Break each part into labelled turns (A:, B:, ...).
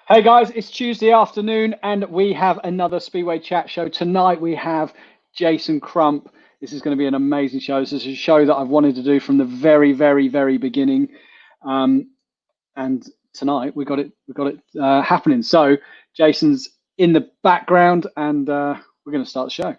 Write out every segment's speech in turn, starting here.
A: Hey guys, it's Tuesday afternoon and we have another Speedway chat show. Tonight we have Jason Crump. This is going to be an amazing show. This is a show that I've wanted to do from the very, very, very beginning. And tonight we got it happening. So Jason's in the background and we're going to start the show.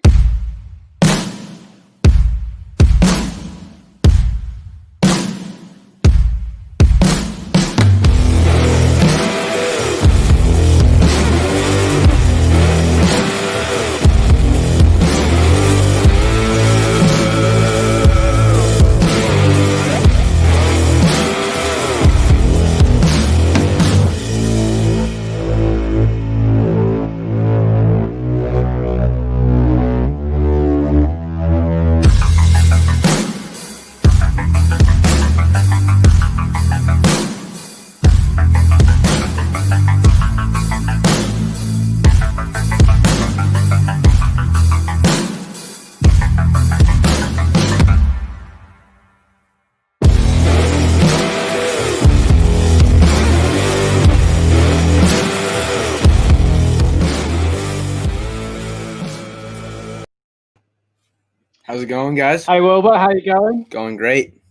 B: How's it going, guys?
A: Hey Wilbur, how you going?
B: Going great.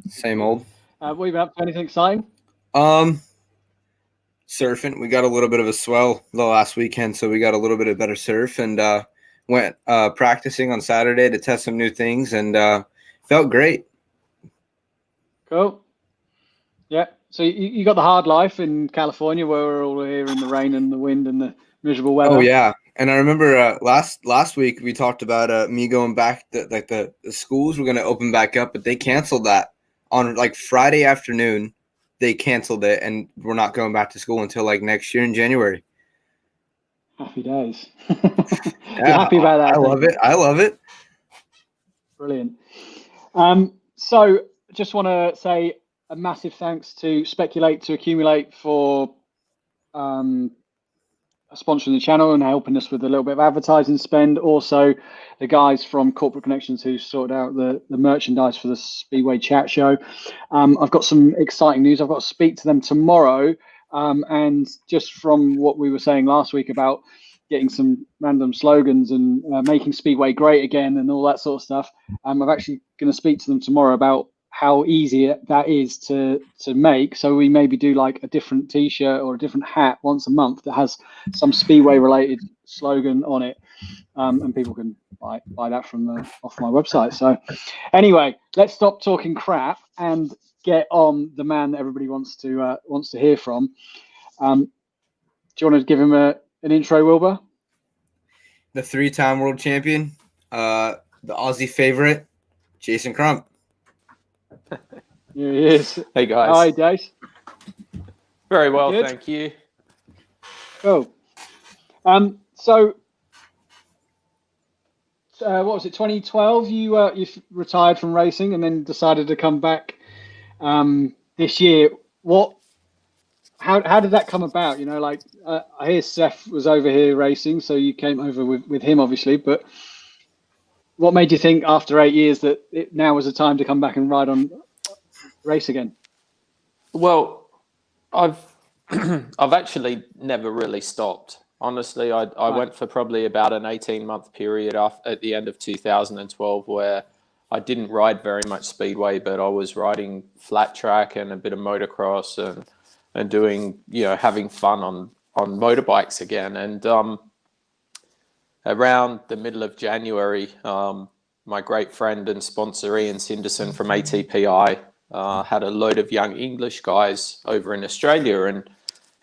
B: Same old.
A: What have you been up to? Anything exciting?
B: Surfing. We got a little bit of a swell the last weekend, so we got a little bit of better surf and went practicing on Saturday to test some new things and felt great.
A: Cool. Yeah. So you got the hard life in California where we're all here in the rain and the wind and the miserable weather.
B: Oh, yeah. And I remember last week we talked about me going back to, the schools were going to open back up, but they canceled that on like Friday afternoon. They canceled it, and we're not going back to school until like next year in January.
A: Happy days.
B: Yeah,
A: You're happy about that?
B: I love it.
A: Brilliant. So just want to say a massive thanks to Speculate to Accumulate for sponsoring the channel and helping us with a little bit of advertising spend. Also, the guys from Corporate Connections who sorted out the merchandise for the Speedway chat show. I've got some exciting news. I've got to speak to them tomorrow. And just from what we were saying last week about getting some random slogans and making Speedway great again and all that sort of stuff, I'm actually going to speak to them tomorrow about how easy that is to make. So we maybe do like a different t-shirt or a different hat once a month that has some Speedway related slogan on it, and people can buy that from off my website. So anyway, let's stop talking crap and get on the man that everybody wants to hear from. Do you want to give him an intro, Wilbur?
B: The 3-time world champion, the Aussie favorite, Jason Crump.
A: Here he is.
C: Hey guys.
A: Hi, Jace.
C: Very well,
A: Good.
C: thank you.
A: Cool. So what was it? 2012. You retired from racing and then decided to come back this year. How did that come about? You know, like I hear Seth was over here racing, so you came over with him, obviously. But what made you think after 8 years that now was the time to come back and race again?
C: Well, I've actually never really stopped. Honestly, I went for probably about an 18-month period at the end of 2012 where I didn't ride very much Speedway, but I was riding flat track and a bit of motocross and doing, having fun on motorbikes again. And around the middle of January, my great friend and sponsor Ian Sinderson from ATPI had a load of young English guys over in Australia,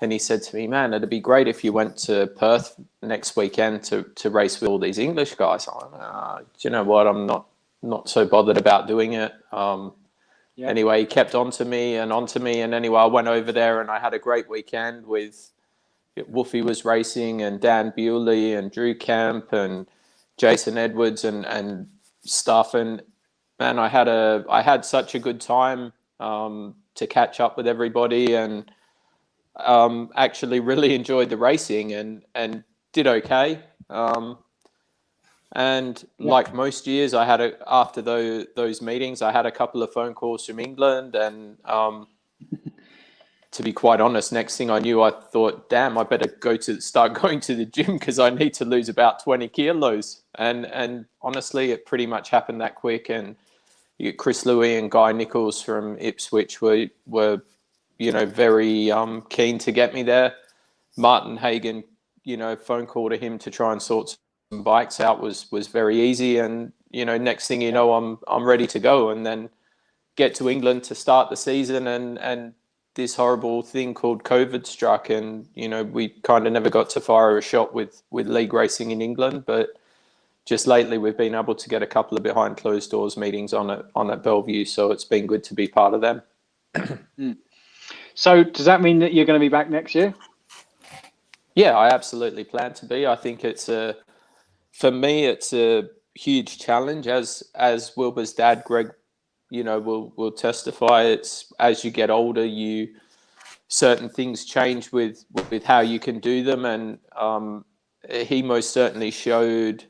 C: and he said to me, "Man, it'd be great if you went to Perth next weekend to race with all these English guys." I'm like, do you know what? I'm not so bothered about doing it. Yeah. Anyway, he kept on to me, and anyway, I went over there and I had a great weekend with Wolfie was racing and Dan Bewley and Drew Kemp and Jason Edwards and stuff. And man, I had such a good time to catch up with everybody and actually really enjoyed the racing and did okay. And like most years, I had after those meetings, I had a couple of phone calls from England and to be quite honest, next thing I knew, I thought, damn, I better start going to the gym because I need to lose about 20 kilos. And honestly, it pretty much happened that quick. And Chris Louis and Guy Nichols from Ipswich were very keen to get me there. Martin Hagen, phone call to him to try and sort some bikes out was very easy. And, next thing you know, I'm ready to go. And then get to England to start the season, and this horrible thing called COVID struck, and we kind of never got to fire a shot with league racing in England. But just lately, we've been able to get a couple of behind closed doors meetings on at Bellevue, so it's been good to be part of them.
A: So does that mean that you're going to be back next year?
C: Yeah, I absolutely plan to be. I think for me, it's a huge challenge. As Wilbur's dad, Greg, will testify. It's as you get older, certain things change with how you can do them, and he most certainly showed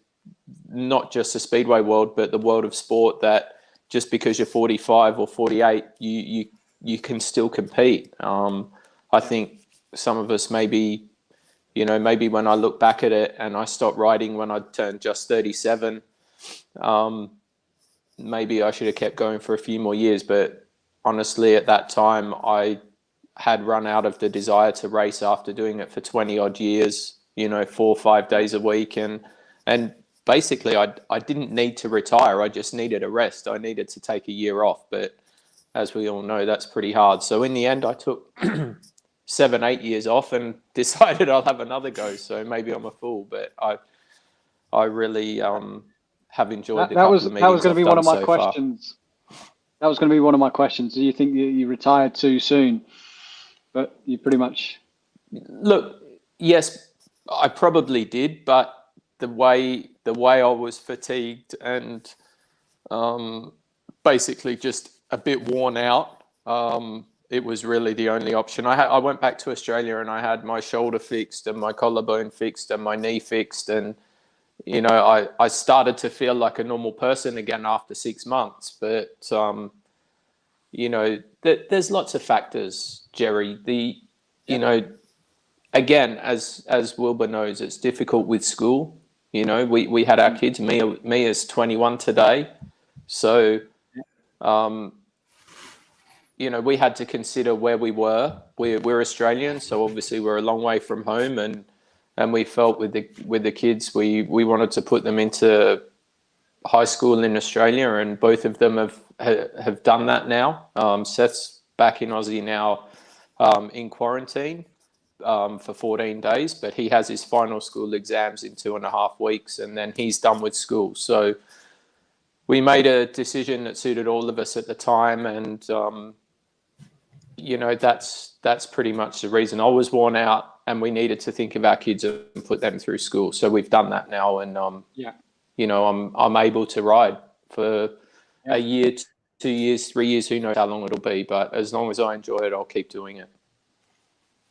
C: not just the speedway world, but the world of sport, that just because you're 45 or 48, you can still compete. I think some of us maybe when I look back at it, and I stopped riding when I turned just 37. Maybe I should have kept going for a few more years, but honestly, at that time, I had run out of the desire to race after doing it for 20 odd years, 4 or 5 days a week. And basically I didn't need to retire. I just needed a rest. I needed to take a year off, but as we all know, that's pretty hard. So in the end, I took 7-8 years off and decided I'll have another go. So maybe I'm a fool, but I really, have enjoyed the couple of meetings.
A: That was going to be one of my
C: so
A: questions. That was going to be one of my questions. Do you think you retired too soon? But you pretty much...
C: Look, yes, I probably did, but the way I was fatigued and basically just a bit worn out, it was really the only option. I went back to Australia and I had my shoulder fixed and my collarbone fixed and my knee fixed, and I started to feel like a normal person again after 6 months. But, there's lots of factors, Jerry. Again, as Wilbur knows, it's difficult with school. We had our kids, me is 21 today. So, we had to consider where we were. We're Australian, so obviously we're a long way from home, and we felt with the kids, we wanted to put them into high school in Australia, and both of them have done that now. Seth's back in Aussie now, in quarantine for 14 days, but he has his final school exams in 2.5 weeks, and then he's done with school. So we made a decision that suited all of us at the time, and that's pretty much the reason. I was worn out, and we needed to think of our kids and put them through school. So we've done that now, and I'm able to ride for a year, 2 years, 3 years. Who knows how long it'll be? But as long as I enjoy it, I'll keep doing it.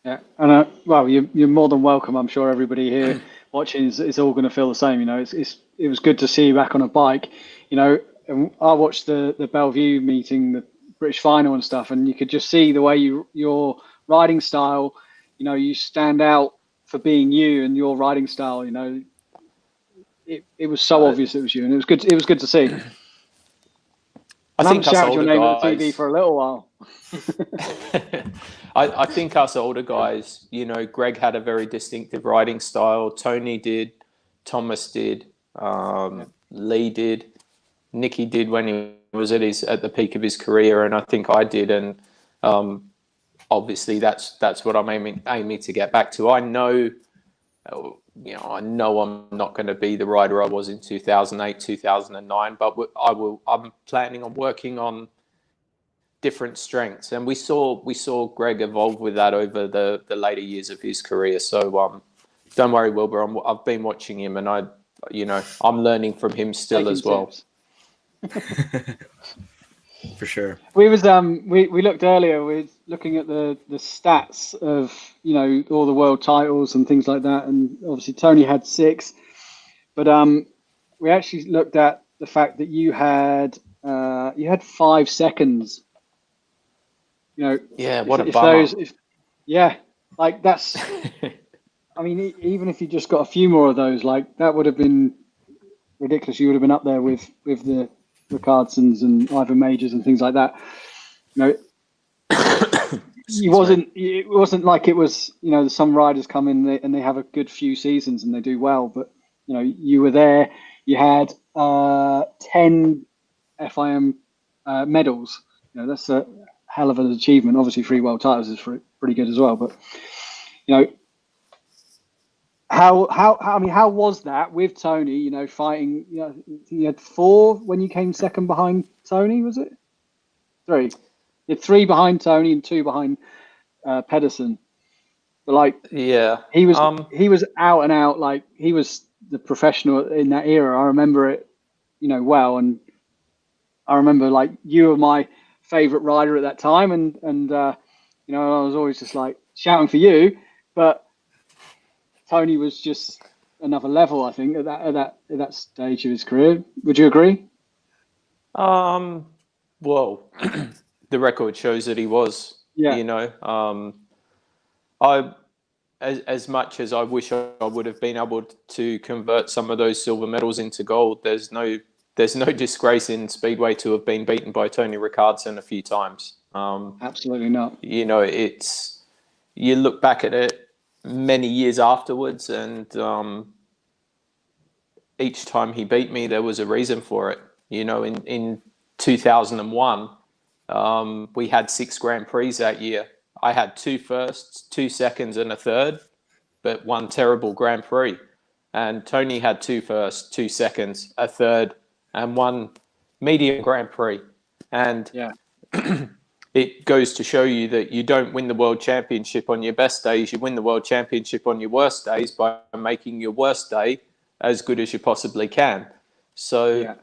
A: Yeah, and well, you're more than welcome. I'm sure everybody here watching is all going to feel the same. It was good to see you back on a bike. And I watched the Bellevue meeting, the British final and stuff, and you could just see the way your riding style. You stand out for being you and your riding style. It was so obvious it was you, and it was good. It was good to see.
C: I think us
A: shouted your
C: older
A: name
C: guys,
A: on TV for a little while.
C: I think us older guys, Greg had a very distinctive riding style. Tony did, Thomas did, Lee did, Nicky did when he was at the peak of his career, and I think I did. And obviously, that's what I'm aiming to get back to. I know I'm not going to be the rider I was in 2008, 2009, but I'm planning on working on different strengths, and we saw Greg evolve with that over the later years of his career. So don't worry, Wilbur. I've been watching him, and I'm learning from him still as well.
B: For sure.
A: We looked earlier. We're looking at the stats of all the world titles and things like that, and obviously Tony had 6, but we actually looked at the fact that you had 5 seconds.
C: Yeah, what a bummer.
A: Yeah, like that's. I mean, even if you just got a few more of those, like that would have been ridiculous. You would have been up there with the Ricardsons and Ivan Majors and things like that. You know, it wasn't like it was, some riders come in and they have a good few seasons and they do well, but you were there. You had 10 FIM medals. That's a hell of an achievement. Obviously, 3 world titles is pretty good as well. But how was that with Tony? Fighting. You had 4 when you came second behind Tony. Was it 3? You had 3 behind Tony and 2 behind Pedersen. But he was out and out. Like he was the professional in that era. I remember it, well. And I remember like you were my favorite rider at that time, and I was always just like shouting for you. But Tony was just another level, I think, at that stage of his career. Would you agree?
C: Well, the record shows that he was.
A: Yeah.
C: As much as I wish I would have been able to convert some of those silver medals into gold, there's no disgrace in Speedway to have been beaten by Tony Ricardson a few times.
A: Absolutely not.
C: You look back at it many years afterwards, and each time he beat me, there was a reason for it. In 2001, we had 6 Grand Prix that year. I had 2 firsts, 2 seconds, and a third, but 1 terrible Grand Prix. And Tony had 2 firsts, 2 seconds, a third, and 1 medium Grand Prix. And it goes to show you that you don't win the World Championship on your best days. You win the World Championship on your worst days by making your worst day as good as you possibly can. So,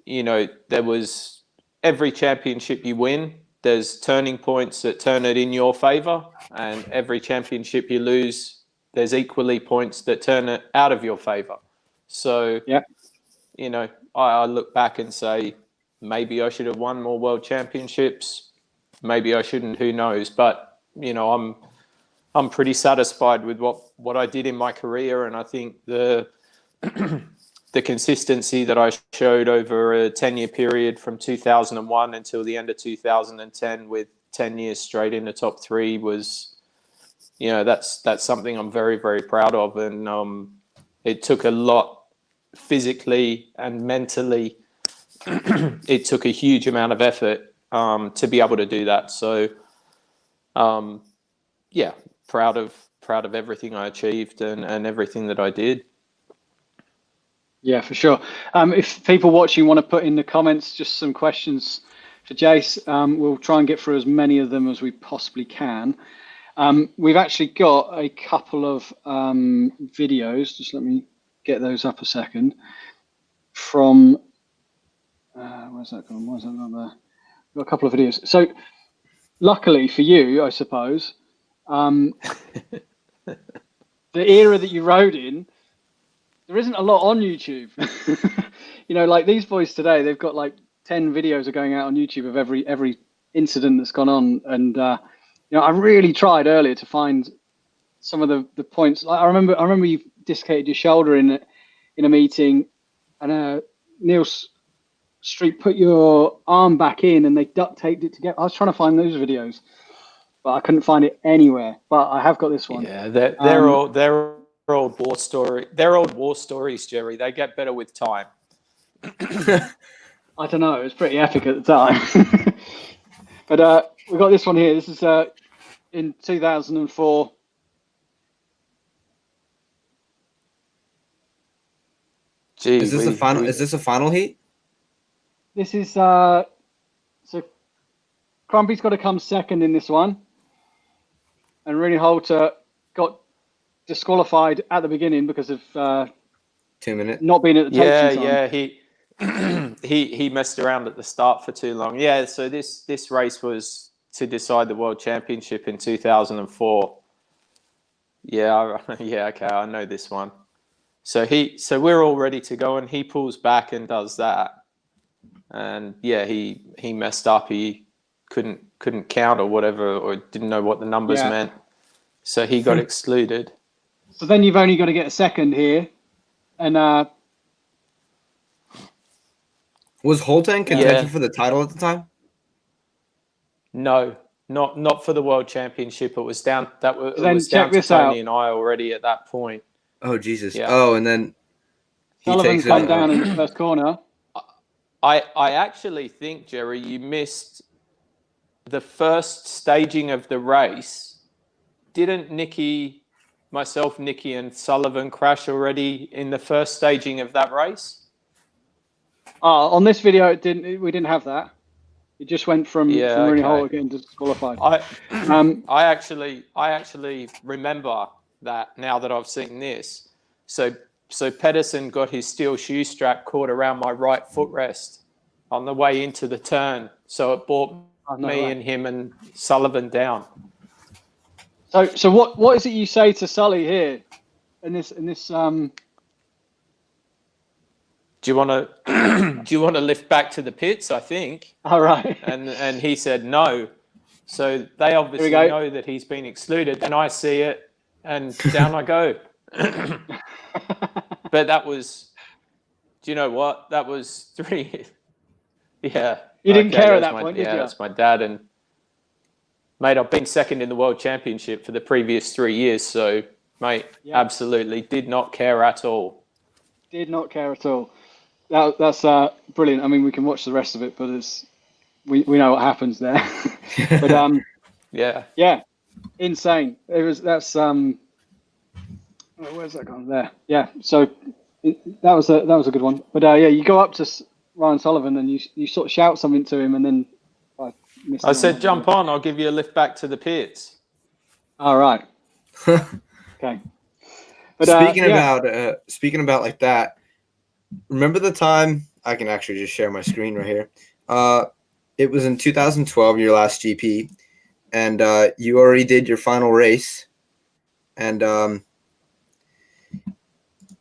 C: there was every championship you win, there's turning points that turn it in your favor, and every championship you lose, there's equally points that turn it out of your favor. So, I look back and say, maybe I should have won more world championships. Maybe I shouldn't, who knows? But, I'm pretty satisfied with what I did in my career. And I think the consistency that I showed over a 10-year period from 2001 until the end of 2010 with 10 years straight in the top 3 was, that's something I'm very, very proud of. And it took a lot physically and mentally. It took a huge amount of effort to be able to do that. So, proud of everything I achieved and everything that I did.
A: Yeah, for sure. If people watching want to put in the comments just some questions for Jace, we'll try and get through as many of them as we possibly can. We've actually got a couple of videos. Just let me get those up a second. From where's that gone? Why is that not there? We've got a couple of videos. So, luckily for you, I suppose, the era that you rode in, there isn't a lot on YouTube. Like these boys today, they've got like 10 videos are going out on YouTube of every incident that's gone on. And, I really tried earlier to find some of the points. I remember you dislocated your shoulder in a meeting, and Neil Street put your arm back in and they duct taped it together. I was trying to find those videos, but I couldn't find it anywhere. But I have got this one.
C: Yeah, they're old war story. They're old war stories, Jerry. They get better with time.
A: I don't know. It was pretty epic at the time. But we got this one here. This is in 2004.
B: Gee, is this a final heat?
A: This is so Crumpy's got to come second in this one, and Rooney Holter got disqualified at the beginning because of
B: 2 minutes
A: not being at the taping time.
C: He messed around at the start for too long. Yeah, so this race was to decide the world championship in 2004. Yeah, okay, I know this one. So we're all ready to go, and he pulls back and does that. And he messed up. He couldn't count or whatever, or didn't know what the numbers meant. So he got excluded.
A: So then you've only got to get a second here, and
B: Was Holta in contention for the title at the time?
C: No, not for the World Championship. It was down. It
A: then
C: was
A: check
C: down to
A: this
C: Tony
A: out.
C: and I already at that point.
B: Oh Jesus!
C: Yeah.
B: Oh, and then he
A: Sullivan
B: takes it
A: come
B: out.
A: down in the first corner.
C: I actually think, Jerry, you missed the first staging of the race. Didn't Nicky, and Sullivan crash already in the first staging of that race?
A: On this video, it didn't. We didn't have that. It just went from Rooney Holta getting disqualified.
C: I actually remember that now that I've seen this. So Pedersen got his steel shoe strap caught around my right footrest on the way into the turn. So it brought me and him and Sullivan down.
A: So what is it you say to Sully here in this
C: Do you want to lift back to the pits? I think.
A: All right.
C: And he said no. So they obviously know that he's been excluded, and I see it, and down I go. But that was, do you know what? That was 3. Yeah.
A: You didn't care at that point, did you?
C: Yeah, that's my dad. And mate, I've been second in the World Championship for the previous 3 years. So, mate, absolutely did not care at all.
A: Did not care at all. That's brilliant. I mean, we can watch the rest of it, but we know what happens there. But yeah, insane. That's where's that gone? There. Yeah. So that was a good one. But you go up to Ryan Sullivan and you sort of shout something to him, and then
C: I said, "Jump on! I'll give you a lift back to the pits."
A: All right. Okay. But
B: speaking about like that, remember the time? I can actually just share my screen right here. It was in 2012, your last GP, and you already did your final race, and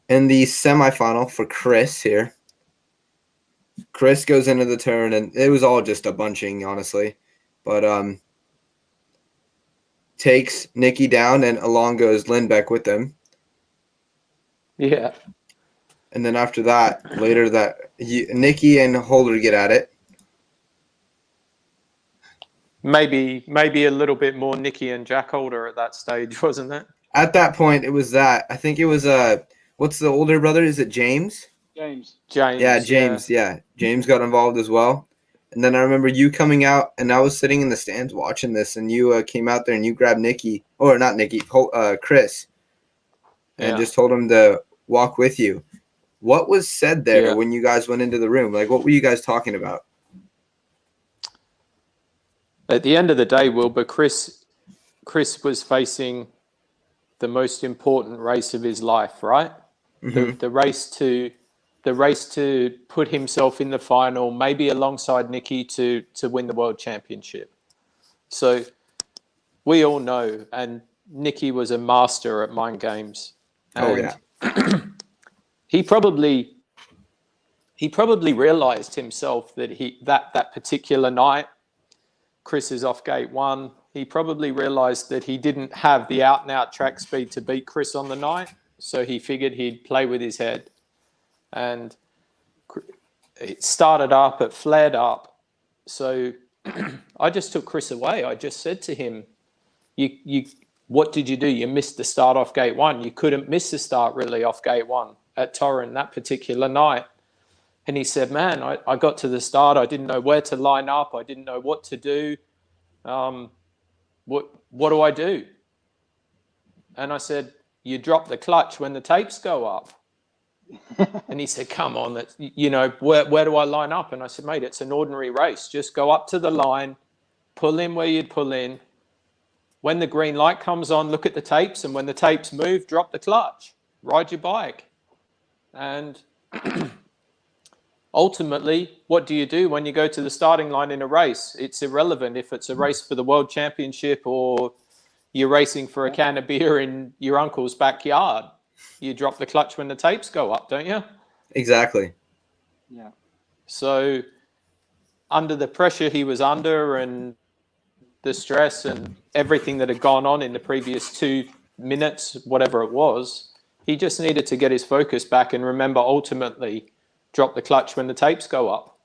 B: in the semifinal for Chris here, Chris goes into the turn, and it was all just a bunching, honestly, but takes Nicky down, and along goes Lynn with him.
C: Yeah.
B: And then after that, later Nicky and Holder get at it.
C: Maybe a little bit more Nicky and Jack Holder at that stage, wasn't it?
B: At that point, it was that. I think it was what's the older brother? Is it James?
A: James.
B: Yeah, James. Yeah, James got involved as well. And then I remember you coming out, and I was sitting in the stands watching this, and you came out there and you grabbed Nicky, or not Nicky, Chris, and just told him to walk with you. What was said there when you guys went into the room? Like, what were you guys talking about?
C: At the end of the day, Wilbur, Chris was facing the most important race of his life, right? Mm-hmm. The race to put himself in the final, maybe alongside Nicky to win the World Championship. So we all know, and Nicky was a master at mind games. And he probably realized himself that that particular night, Chris is off gate 1. He probably realized that he didn't have the out and out track speed to beat Chris on the night. So he figured he'd play with his head. And it started up, it flared up. So I just took Chris away. I just said to him, you what did you do? You missed the start off gate 1. You couldn't miss the start really off gate 1 at Torren that particular night. And he said, man, I got to the start. I didn't know where to line up. I didn't know what to do. What do I do? And I said, you drop the clutch when the tapes go up. And he said, come on, where do I line up? And I said, mate, it's an ordinary race. Just go up to the line, pull in where you'd pull in. When the green light comes on, look at the tapes. And when the tapes move, drop the clutch, ride your bike. And ultimately, what do you do when you go to the starting line in a race? It's irrelevant if it's a race for the World Championship or you're racing for a can of beer in your uncle's backyard. You drop the clutch when the tapes go up, don't you?
B: Exactly.
A: Yeah.
C: So under the pressure he was under and the stress and everything that had gone on in the previous 2 minutes, whatever it was, he just needed to get his focus back and remember ultimately drop the clutch when the tapes go up.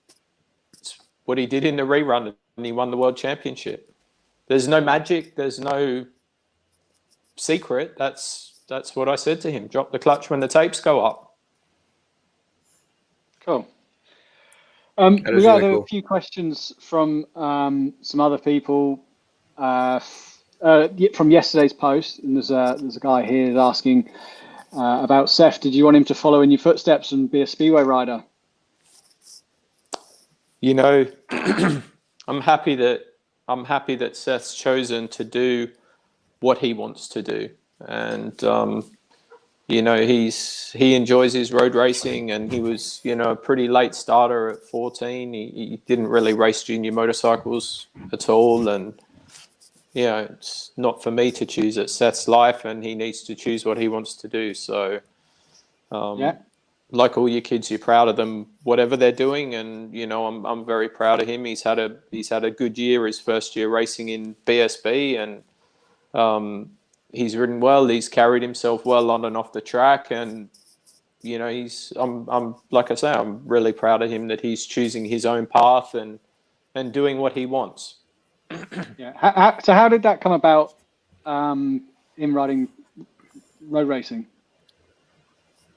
C: It's what he did in the rerun, and he won the world championship. There's no magic. There's no secret. That's what I said to him. Drop the clutch when the tapes go up.
A: Cool. We got
B: really
A: a
B: cool.
A: few questions from some other people from yesterday's post, and there's a guy here that's asking about Seth. Did you want him to follow in your footsteps and be a Speedway rider?
C: You know, I'm happy that Seth's chosen to do what he wants to do, and you know, he enjoys his road racing, and he was, you know, a pretty late starter at 14. He didn't really race junior motorcycles at all, and you know, it's not for me to choose. It's Seth's life, and he needs to choose what he wants to do. So, like all your kids, you're proud of them, whatever they're doing, and you know, I'm very proud of him. He's had a good year, his first year racing in BSB, and he's ridden well. He's carried himself well on and off the track, and you know, I'm like I say, I'm really proud of him that he's choosing his own path and doing what he wants.
A: Yeah. So how did that come about? Him riding road racing.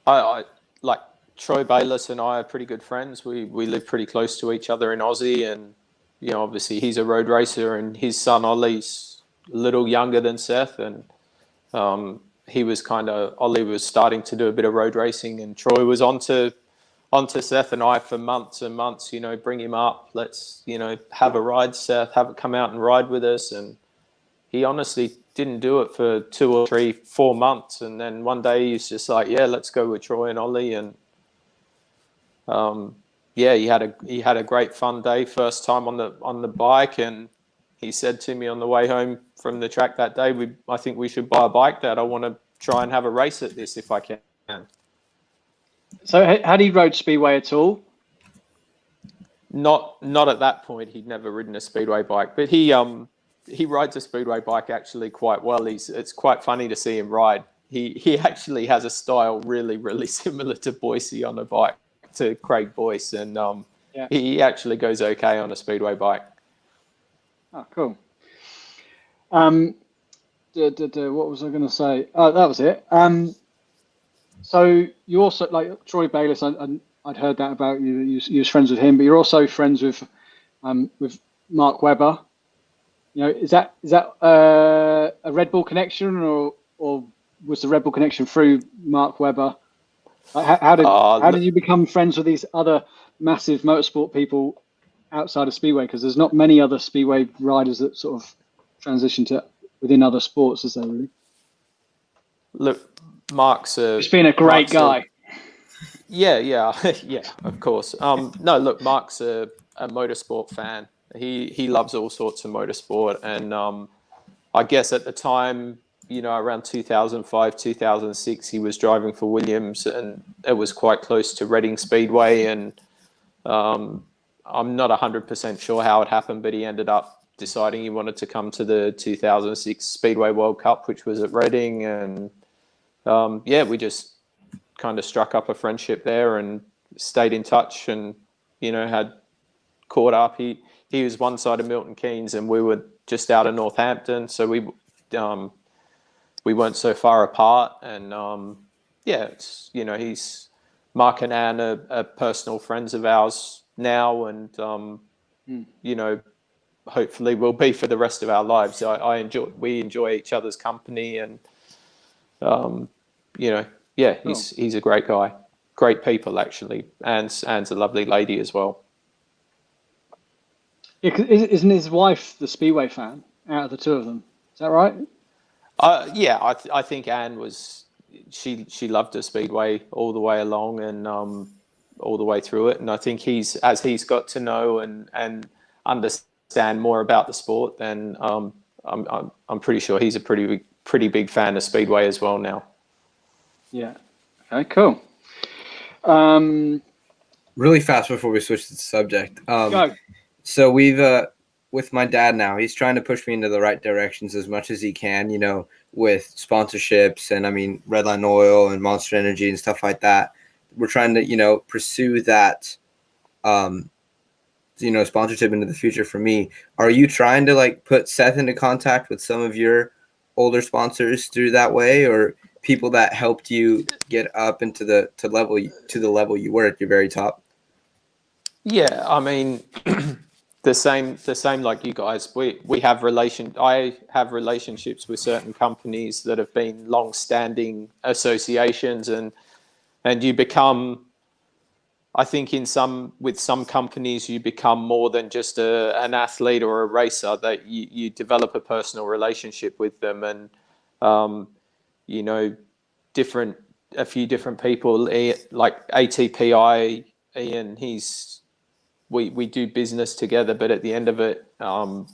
C: I like Troy Bayliss and I are pretty good friends. We live pretty close to each other in Aussie, and you know, obviously he's a road racer, and his son Ollie's a little younger than Seth, and Ollie was starting to do a bit of road racing, and Troy was onto Seth and I for months and months. You know, bring him up. Let's, you know, have a ride, Seth. Have it come out and ride with us. And he honestly didn't do it for 2 or 3, 4 months, and then one day he's just like, yeah, let's go with Troy and Ollie, and yeah, he had a great fun day. First time on the bike, and he said to me on the way home from the track that day, I think we should buy a bike, Dad. I want to try and have a race at this if I can.
A: So had he rode Speedway at all?
C: Not at that point. He'd never ridden a Speedway bike, but he rides a Speedway bike actually quite well. It's quite funny to see him ride. He actually has a style really, really similar to Boise on a bike, to Craig Boyce, and he actually goes okay on a Speedway bike.
A: Oh, cool. What was I going to say? Oh, that was it. So you also, like Troy Bayliss, I'd heard that about you. You was friends with him, but you're also friends with Mark Webber. You know, is that a Red Bull connection, or was the Red Bull connection through Mark Webber? Like, how did you become friends with these other massive motorsport people outside of Speedway? Because there's not many other Speedway riders that sort of transition to within other sports, is there really?
C: Look, He's
A: been a great guy.
C: Yeah, of course. No, look, Mark's a motorsport fan. He loves all sorts of motorsport, and I guess at the time, you know, around 2005, 2006, he was driving for Williams, and it was quite close to Reading Speedway, and I'm not 100% sure how it happened, but he ended up deciding he wanted to come to the 2006 Speedway World Cup, which was at Reading, and we just kind of struck up a friendship there and stayed in touch, and you know, had caught up. He was one side of Milton Keynes, and we were just out of Northampton, so we weren't so far apart. And it's, you know, Mark and Anne are personal friends of ours now, and you know, hopefully will be for the rest of our lives. We enjoy each other's company, and you know, he's a great guy, great people actually, and Anne's a lovely lady as well.
A: Yeah, 'cause isn't his wife the Speedway fan out of the two of them? Is that right?
C: I think Anne was. She loved the Speedway all the way along, and all the way through it. And I think as he's got to know and understand more about the sport, then I'm pretty sure he's a pretty big fan of Speedway as well now.
A: Yeah. Okay. Cool.
B: Really fast before we switch to the subject.
A: Go.
B: So we've with my dad now, he's trying to push me into the right directions as much as he can, with sponsorships and Redline Oil and Monster Energy and stuff like that. We're trying to, pursue that, sponsorship into the future for me. Are you trying to put Seth into contact with some of your older sponsors through that way, or people that helped you get up into the level you were at your very top?
C: Yeah, the same like you guys. I have relationships with certain companies that have been long-standing associations, and you become, I think with some companies you become more than just an athlete or a racer, that you develop a personal relationship with them, and a few different people, like ATPI, Ian, we do business together, but at the end of it,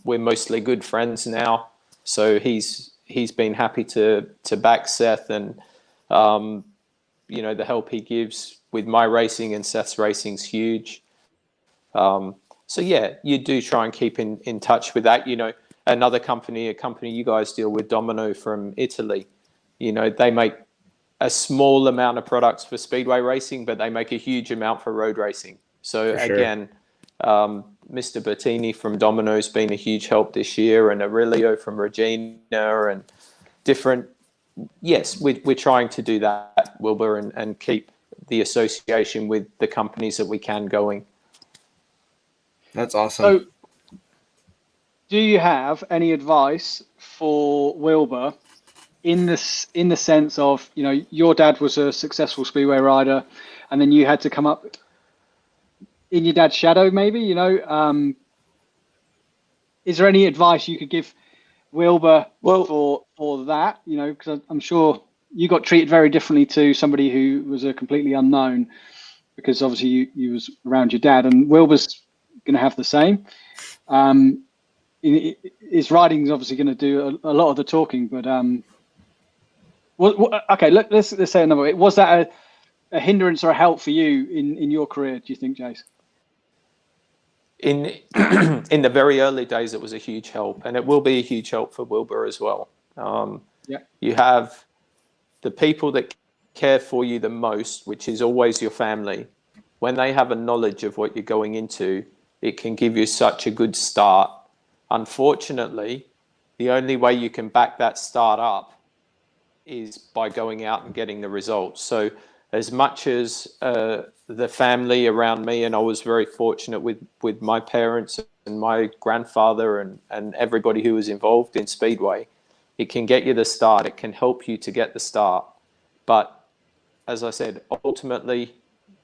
C: we're mostly good friends now. So he's been happy to back Seth, and the help he gives with my racing and Seth's racing's huge. So yeah, you do try and keep in touch with that. Another company, a company you guys deal with, Domino from Italy, they make a small amount of products for speedway racing, but they make a huge amount for road racing. So again, Mr. Bertini from Domino's been a huge help this year, and Aurelio from Regina, and different. Yes, we're trying to do that, Wilbur, and keep the association with the companies that we can going.
B: That's awesome.
A: So, do you have any advice for Wilbur in the sense of, your dad was a successful speedway rider, and then you had to come up in your dad's shadow, maybe? Is there any advice you could give Wilbur for that? Because I'm sure you got treated very differently to somebody who was a completely unknown, because obviously you was around your dad, and Wilbur's going to have the same. His riding is obviously going to do a lot of the talking, but okay, let's say another way. Was that a hindrance or a help for you in your career, do you think, Jace?
C: In the very early days, it was a huge help, and it will be a huge help for Wilbur as well. You have the people that care for you the most, which is always your family. When they have a knowledge of what you're going into, it can give you such a good start. Unfortunately, the only way you can back that start up is by going out and getting the results. So as much as the family around me, and I was very fortunate with my parents and my grandfather and everybody who was involved in Speedway, it can get you the start. It can help you to get the start. But as I said, ultimately,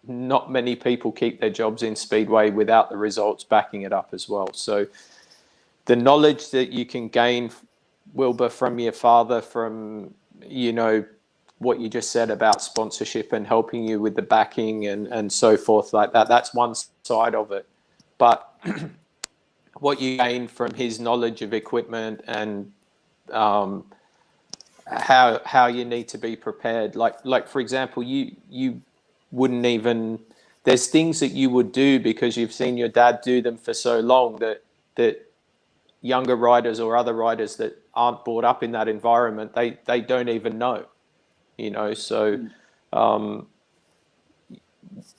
C: not many people keep their jobs in Speedway without the results backing it up as well. So the knowledge that you can gain, Wilbur, from your father, from, what you just said about sponsorship and helping you with the backing and so forth like that, that's one side of it. But what you gain from his knowledge of equipment and how you need to be prepared, like for example, you wouldn't even, there's things that you would do because you've seen your dad do them for so long that younger riders or other riders that aren't brought up in that environment, they don't even know, so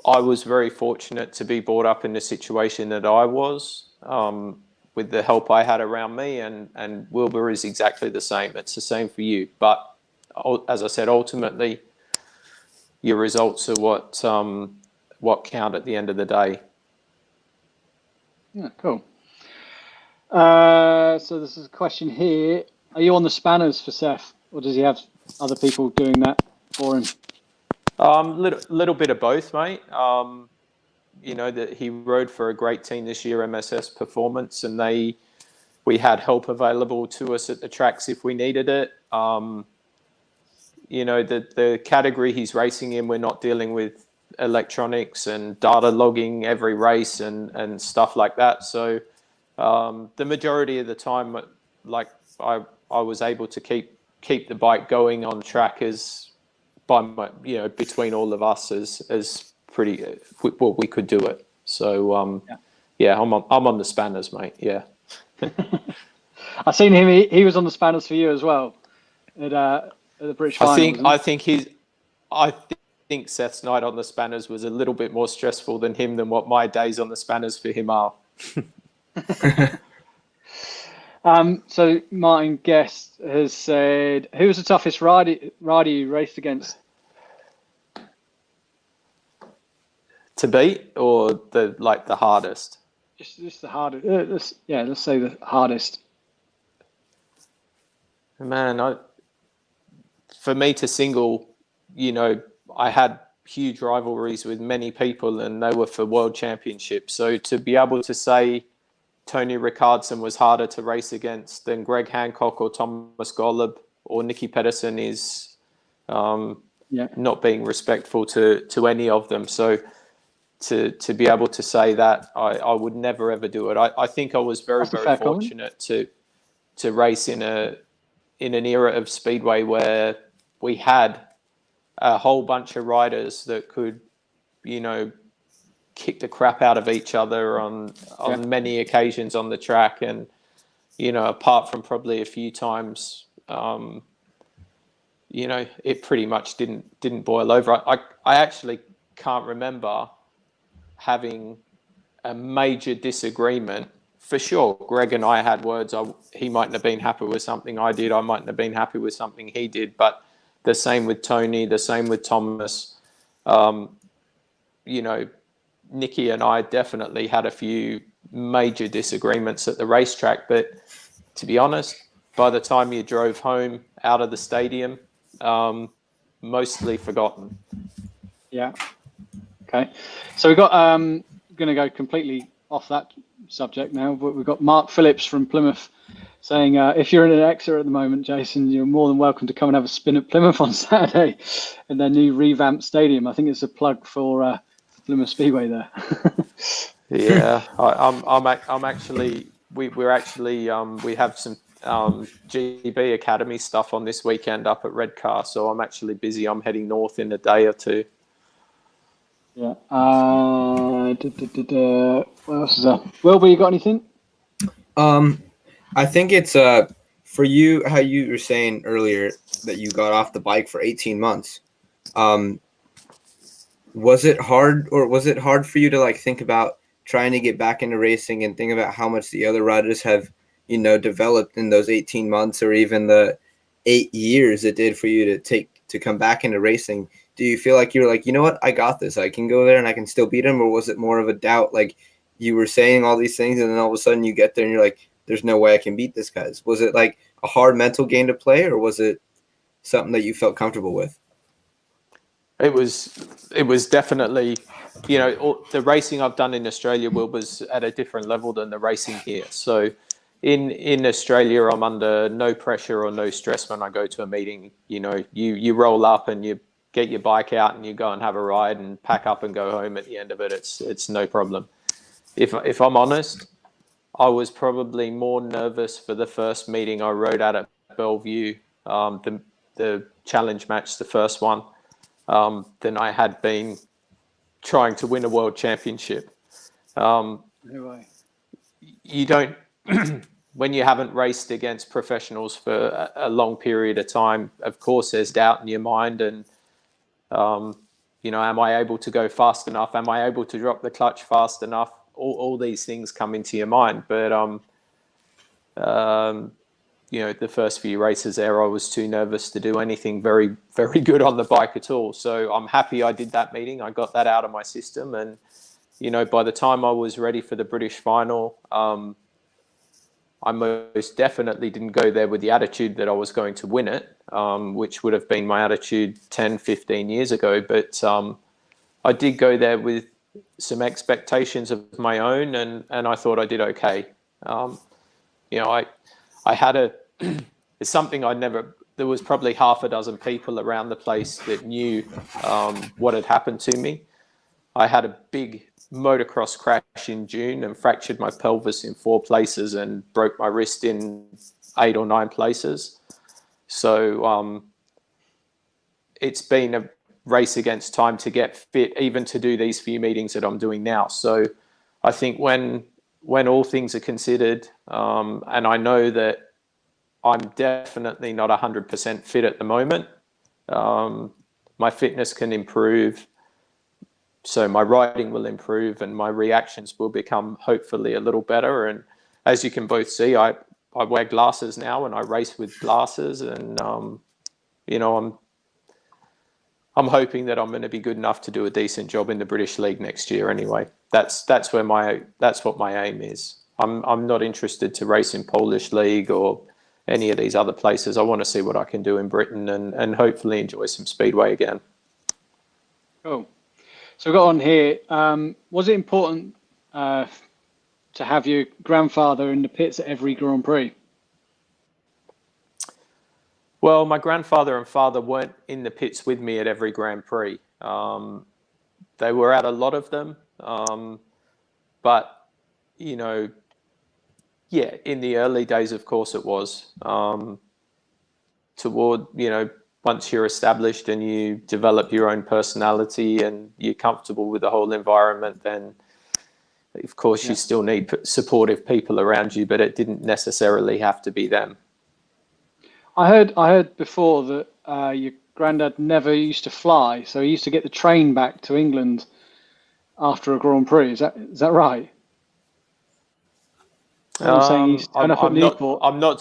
C: I was very fortunate to be brought up in the situation that I was, with the help I had around me, and Wilbur is exactly the same. It's the same for you. But as I said, ultimately, your results are what count at the end of the day.
A: Yeah, cool. So this is a question here. Are you on the spanners for Seth, or does he have other people doing that for him?
C: Little bit of both, mate. That he rode for a great team this year, MSS Performance, and we had help available to us at the tracks if we needed it. The category he's racing in, we're not dealing with electronics and data logging every race and stuff like that. So the majority of the time, like I was able to keep the bike going on track between all of us as pretty well, we could do it. So I'm on the spanners, mate. Yeah.
A: I seen him. He was on the spanners for you as well at the British final.
C: I think Seth's night on the spanners was a little bit more stressful than him than what my days on the spanners for him are.
A: So Martin Guest has said, who was the toughest rider you raced against?
C: To beat, or the hardest?
A: Just the hardest. Let's say the hardest.
C: Man, for me to single, I had huge rivalries with many people, and they were for world championships. So to be able to say Tony Rickardson was harder to race against than Greg Hancock or Thomas Golub or Nicky Pedersen is not being respectful to any of them. So to be able to say that, I would never ever do it. I think I was very fortunate to race in an era of Speedway where we had a whole bunch of riders that could, kick the crap out of each other on many occasions on the track. And, apart from probably a few times, it pretty much didn't boil over. I actually can't remember having a major disagreement. For sure, Greg and I had words. He mightn't have been happy with something I did. I mightn't have been happy with something he did. But the same with Tony, the same with Thomas. Nicky and I definitely had a few major disagreements at the racetrack. But to be honest, by the time you drove home out of the stadium, mostly forgotten.
A: Yeah. Okay. So we've got, going to go completely off that subject now, but we've got Mark Phillips from Plymouth saying, if you're in an Exeter at the moment, Jason, you're more than welcome to come and have a spin at Plymouth on Saturday in their new revamped stadium. I think it's a plug for Plymouth Speedway there.
C: Yeah, I'm actually, we have some GB Academy stuff on this weekend up at Redcar, so I'm actually busy. I'm heading north in a day or two.
A: Yeah. What else is there? Wilbur, you got anything?
B: I think it's for you, how you were saying earlier that you got off the bike for 18 months. Was it hard for you to think about trying to get back into racing and think about how much the other riders have, developed in those 18 months or even the 8 years it did for you to come back into racing? Do you feel like you're like, you know what, I got this, I can go there and I can still beat him? Or was it more of a doubt, like you were saying all these things and then all of a sudden you get there and you're like, there's no way I can beat this guy? Was it like a hard mental game to play, or was it something that you felt comfortable with?
C: It was definitely, the racing I've done in Australia, was at a different level than the racing here. So in Australia, I'm under no pressure or no stress when I go to a meeting. You roll up and you get your bike out and you go and have a ride and pack up and go home at the end of it. It's no problem. If I'm honest, I was probably more nervous for the first meeting I rode at Bellevue, the challenge match, the first one, than I had been trying to win a world championship.
A: No way.
C: You don't, when you haven't raced against professionals for a long period of time, of course there's doubt in your mind, and am I able to go fast enough? Am I able to drop the clutch fast enough? All these things come into your mind. But, the first few races there, I was too nervous to do anything very, very good on the bike at all. So I'm happy I did that meeting. I got that out of my system. And, by the time I was ready for the British final, I most definitely didn't go there with the attitude that I was going to win it, which would have been my attitude 10, 15 years ago. But I did go there with some expectations of my own, and I thought I did okay. I had it's something there was probably half a dozen people around the place that knew what had happened to me. I had a big motocross crash in June and fractured my pelvis in 4 places and broke my wrist in 8 or 9 places. So it's been a race against time to get fit, even to do these few meetings that I'm doing now. So I think when when all things are considered, and I know that I'm definitely not 100% fit at the moment. My fitness can improve, so my riding will improve, and my reactions will become hopefully a little better. And as you can both see, I wear glasses now, and I race with glasses, and you know, I'm hoping that I'm going to be good enough to do a decent job in the British League next year. Anyway, that's what my aim is. I'm not interested to race in Polish League or any of these other places. I want to see what I can do in Britain and hopefully enjoy some Speedway again.
A: Cool. So we've got on here, was it important to have your grandfather in the pits at every Grand Prix?
C: Well, my grandfather and father weren't in the pits with me at every Grand Prix. They were at a lot of them. But, you know, yeah, in the early days, of course it was. Toward, you know, once you're established and you develop your own personality and you're comfortable with the whole environment, then of course you still need supportive people around you, but it didn't necessarily have to be them.
A: I heard before that your granddad never used to fly, so he used to get the train back to England after a Grand Prix. Is that right? I'm saying he used to turn up at Newport.
C: I'm not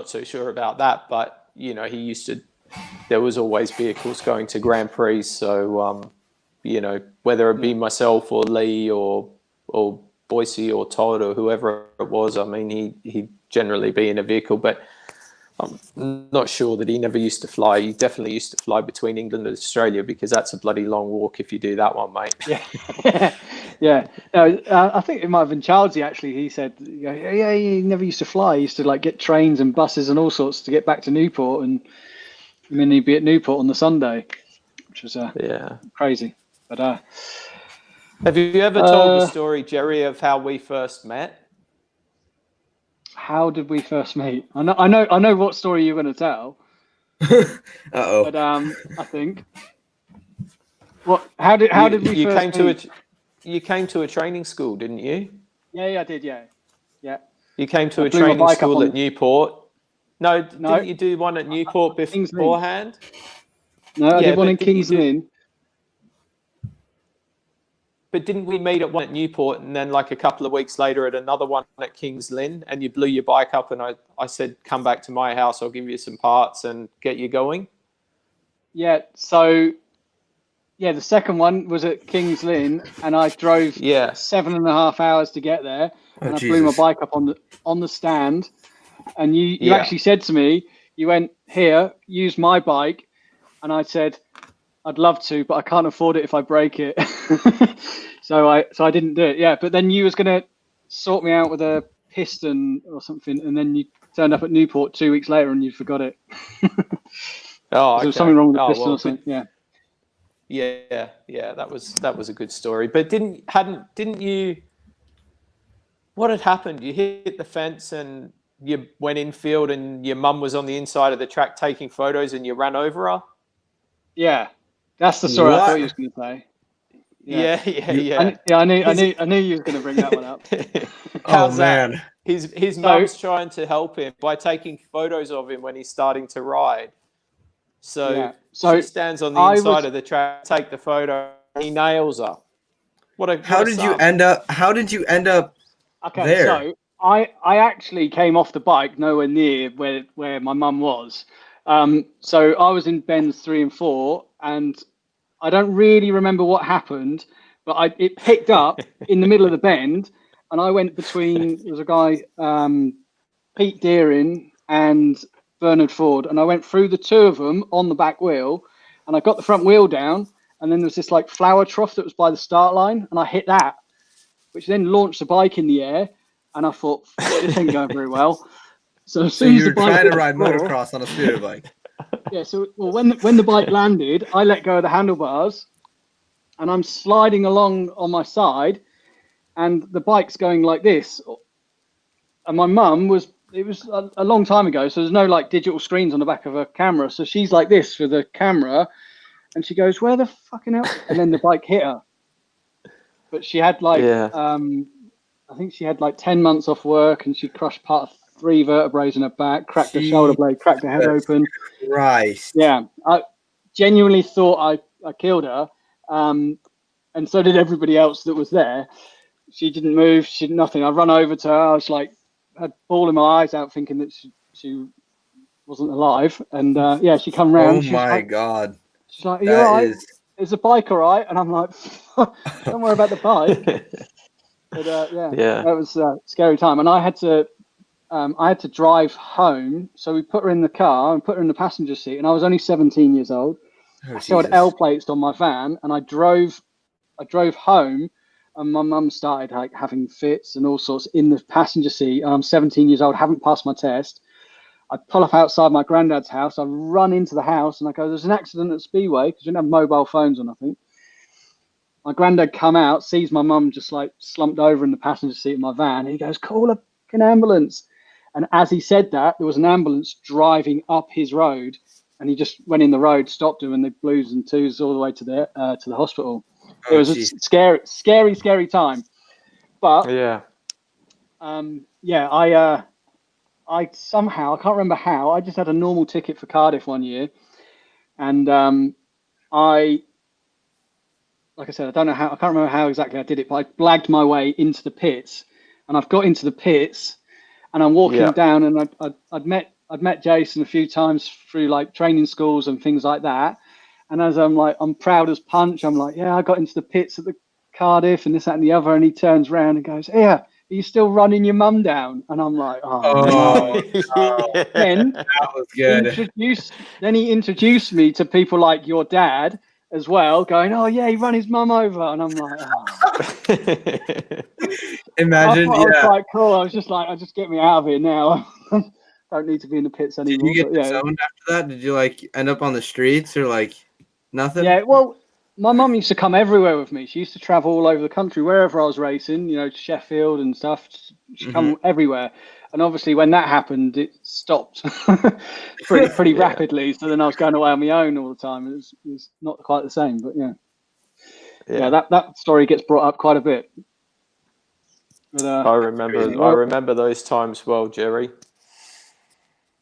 C: too sure about that, but you know, he used to. There was always vehicles going to Grand Prix, so you know, whether it be myself or Lee or Boise or Todd or whoever it was, I mean, he'd generally be in a vehicle, but I'm not sure that he never used to fly. He definitely used to fly between England and Australia, because that's a bloody long walk if you do that one, mate.
A: Yeah, yeah. No, I think it might have been Charlesy actually. He said, yeah, he never used to fly. He used to like get trains and buses and all sorts to get back to Newport, and then he'd be at Newport on the Sunday, which was crazy. But
C: have you ever told the story, Jerry, of how we first met?
A: How did we first meet? I know what story you're going to tell.
B: Uh-oh.
A: But I think how did we first meet?
C: You came to a training school, didn't you?
A: Yeah, I did. Yeah.
C: You came to a training school at Newport. No, didn't you do one at Newport beforehand?
A: No, I did one in Kings Lynn.
C: But didn't we meet at one at Newport, and then like a couple of weeks later at another one at Kings Lynn, and you blew your bike up, and I said, come back to my house, I'll give you some parts and get you going? Yeah,
A: so the second one was at Kings Lynn, and I drove 7.5 hours to get there, and I blew my bike up on the stand, and you actually said to me, you went, here, use my bike, and I said, I'd love to, but I can't afford it if I break it. So I didn't do it. Yeah, but then you was gonna sort me out with a piston or something, and then you turned up at Newport 2 weeks later and you forgot it.
C: Oh, okay.
A: There was something wrong with the piston or something.
C: Yeah. That was a good story. But didn't you? What had happened? You hit the fence and you went infield, and your mum was on the inside of the track taking photos, and you ran over her.
A: Yeah. That's the story I thought you was going to say.
C: Yeah.
A: I knew you was going to bring that one up.
B: Oh man,
C: his mum's trying to help him by taking photos of him when he's starting to ride. So she stands on the inside of the track, take the photo. He nails her.
B: How did you end up there?
A: So I actually came off the bike nowhere near where my mum was. So I was in bends 3 and 4, and I don't really remember what happened, but it picked up in the middle of the bend, and I went between, there was a guy, Pete Deering and Bernard Ford, and I went through the two of them on the back wheel, and I got the front wheel down, and then there was this like flower trough that was by the start line, and I hit that, which then launched the bike in the air, and I thought, this ain't going very well. So
B: you were trying to ride motocross on a speeder bike.
A: Yeah, so when the bike landed, I let go of the handlebars, and I'm sliding along on my side, and the bike's going like this. And my mum it was a long time ago, so there's no like digital screens on the back of a camera. So she's like this for the camera, and she goes, "Where the fucking hell?" And then the bike hit her. But she had like I think she had like 10 months off work, and she crushed part of 3 vertebrae in her back, cracked her shoulder blade, cracked her head open.
B: Christ.
A: Yeah, I genuinely thought I killed her, and so did everybody else that was there. She didn't move. She did nothing. I run over to her. I was like, had bawling my eyes out, thinking that she wasn't alive. And yeah, she come round.
B: Oh my God.
A: She's like, "Are you all
B: That
A: right?
B: is.
A: Is the bike all right?" And I'm like, "Don't worry about the bike." But
C: Yeah.
A: that was a scary time. And I had to drive home. So we put her in the car and put her in the passenger seat. And I was only 17 years old.
B: Oh,
A: I still had
B: Jesus.
A: L plates on my van, and I drove home. And my mum started like having fits and all sorts in the passenger seat. And I'm 17 years old, haven't passed my test. I pull up outside my granddad's house. I run into the house and I go, "There's an accident at Speedway," because we didn't have mobile phones or nothing. My granddad come out, sees my mum just like slumped over in the passenger seat of my van. And he goes, "Call a fucking ambulance." And as he said that, there was an ambulance driving up his road, and he just went in the road, stopped him, and they blues and twos all the way to the hospital. It
B: Oh,
A: was a
B: geez.
A: scary time. But
C: Yeah.
A: yeah, I somehow, I can't remember how, I just had a normal ticket for Cardiff one year, and like I said, I don't know how, I can't remember how exactly I did it, but I blagged my way into the pits, and I've got into the pits, and I'm walking down, and I'd met Jason a few times through like training schools and things like that, and as I'm proud as punch, I'm like, "Yeah, I got into the pits at the Cardiff and this, that, and the other," and he turns around and goes, "Yeah, are you still running your mum down?" And I'm like, "Oh no."
B: Oh,
A: Then
B: that was good.
A: he introduced me to people like your dad as well, going, "Oh yeah, he run his mum over," and I'm like, "Oh."
B: Imagine,
A: I thought I was
B: yeah.
A: quite cool. I was just like, "Just get me out of here now." Don't need to be in the pits
B: Did
A: anymore.
B: you get
A: But yeah,
B: disowned after that? Did you like end up on the streets or like nothing?
A: yeah. Well, my mum used to come everywhere with me. She used to travel all over the country, wherever I was racing. Sheffield and stuff. She'd come everywhere. And obviously, when that happened, it stopped pretty
C: Yeah.
A: rapidly. So then I was going away on my own all the time. It was not quite the same. But yeah, that story gets brought up quite a bit. But,
C: I remember those times well, Jerry.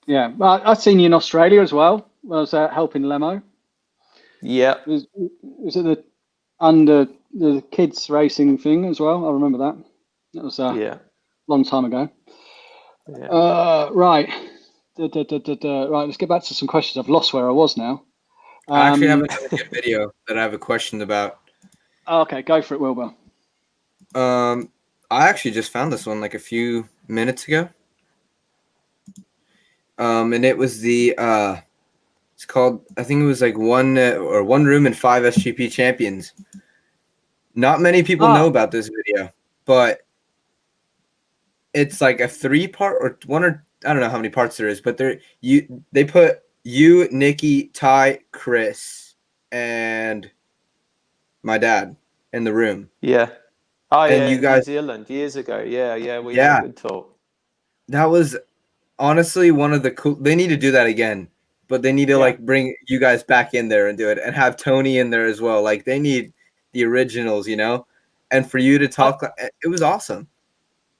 A: yeah, I've seen you in Australia as well. I was helping Lemo.
C: Yeah.
A: Was it under the kids racing thing as well? I remember that. That was a long time ago.
C: Yeah.
A: Right. Right, let's get back to some questions. I've lost where I was now.
B: I actually have another good video that I have a question about.
A: Okay, go for it, Wilbur.
B: I actually just found this one like a few minutes ago. And it was it's called, I think it was like one room and 5 SGP champions. Not many people know about this video, but it's like a 3-part or I don't know how many parts there is, but they put you, Nikki, Ty, Chris, and my dad in the room.
C: Yeah. Oh,
B: and
C: yeah,
B: you guys,
C: New Zealand years ago. Yeah, we had a good talk.
B: That was honestly one of the cool. They need to do that again, but they need to like bring you guys back in there and do it, and have Tony in there as well. Like they need the originals, and for you to talk, it was awesome.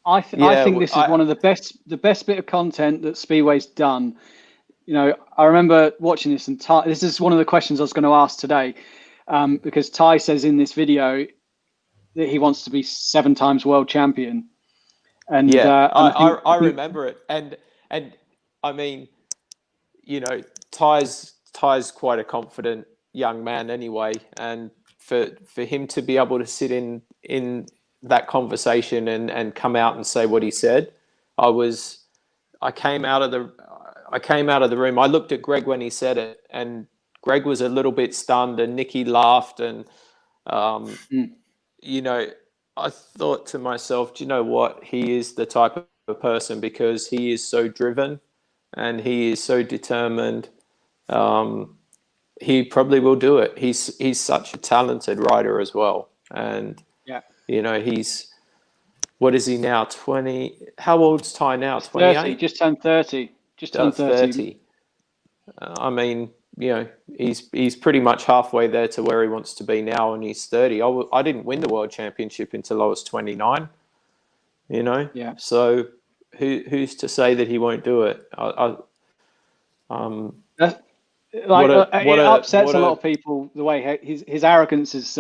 A: I think this is one of the best bit of content that Speedway's done. I remember watching this, and this is one of the questions I was going to ask today, because Ty says in this video that he wants to be 7 times world champion. And
C: I remember it, and I mean, Ty's quite a confident young man anyway, and for him to be able to sit in that conversation and come out and say what he said, I came out of the room. I looked at Greg when he said it, and Greg was a little bit stunned, and Nikki laughed, and I thought to myself, do you know what? He is the type of person, because he is so driven and he is so determined. He probably will do it. He's such a talented rider as well. And, he's, what is he now? 20? How old's Ty now? 28?
A: Just turned 30. Just turned 30.
C: I mean, he's pretty much halfway there to where he wants to be now, and he's 30. I didn't win the world championship until I was 29. you know?
A: Yeah.
C: So who's to say that he won't do it?
A: That's,
C: What
A: it upsets
C: what
A: a lot
C: a
A: of people the way his arrogance is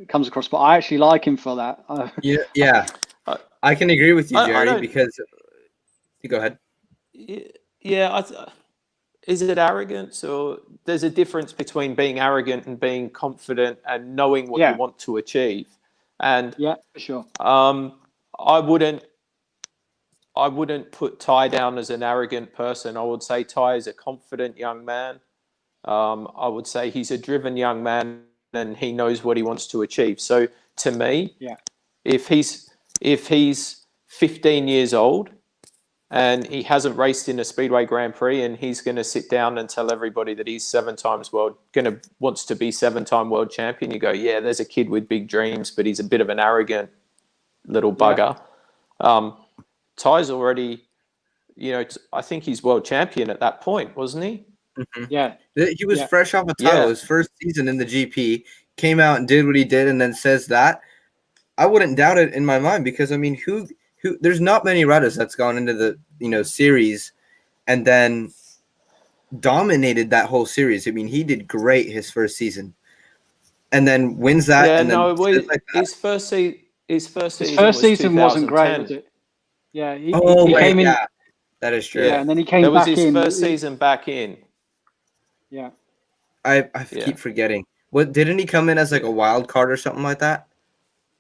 A: comes across, but I actually like him for that.
B: Yeah. I can agree with you,
C: I
B: Jerry,
C: don't.
B: because you go ahead.
C: Yeah, is it arrogance, or there's a difference between being arrogant and being confident and knowing what you
A: Yeah,
C: want to achieve. And
A: yeah, for sure.
C: I wouldn't put Ty down as an arrogant person. I would say Ty is a confident young man. I would say he's a driven young man and he knows what he wants to achieve. So to me,
A: Yeah,
C: if he's 15 years old and he hasn't raced in a Speedway Grand Prix and he's going to sit down and tell everybody that he's wants to be 7-time world champion, you go, yeah, there's a kid with big dreams, but he's a bit of an arrogant little bugger. Ty's already, I think he's world champion at that point, wasn't he?
B: Mm-hmm.
A: yeah.
B: He was
A: Yeah.
B: fresh off a title, his first season in the GP, came out and did what he did, and then says that. I wouldn't doubt it in my mind, because I mean, who there's not many riders that's gone into the series and then dominated that whole series. I mean, he did great his first season, and then wins that.
C: Yeah,
B: and then
C: no,
B: like that.
C: his first season
A: His
C: was
A: season wasn't great,
C: 2010.
A: was it? Yeah, he
B: right,
A: came in.
B: yeah, that is true.
A: Yeah, and then he came
C: That was
A: back
C: his
A: in.
C: first season back in.
A: Yeah.
B: I keep forgetting. What, didn't he come in as like a wild card or something like that?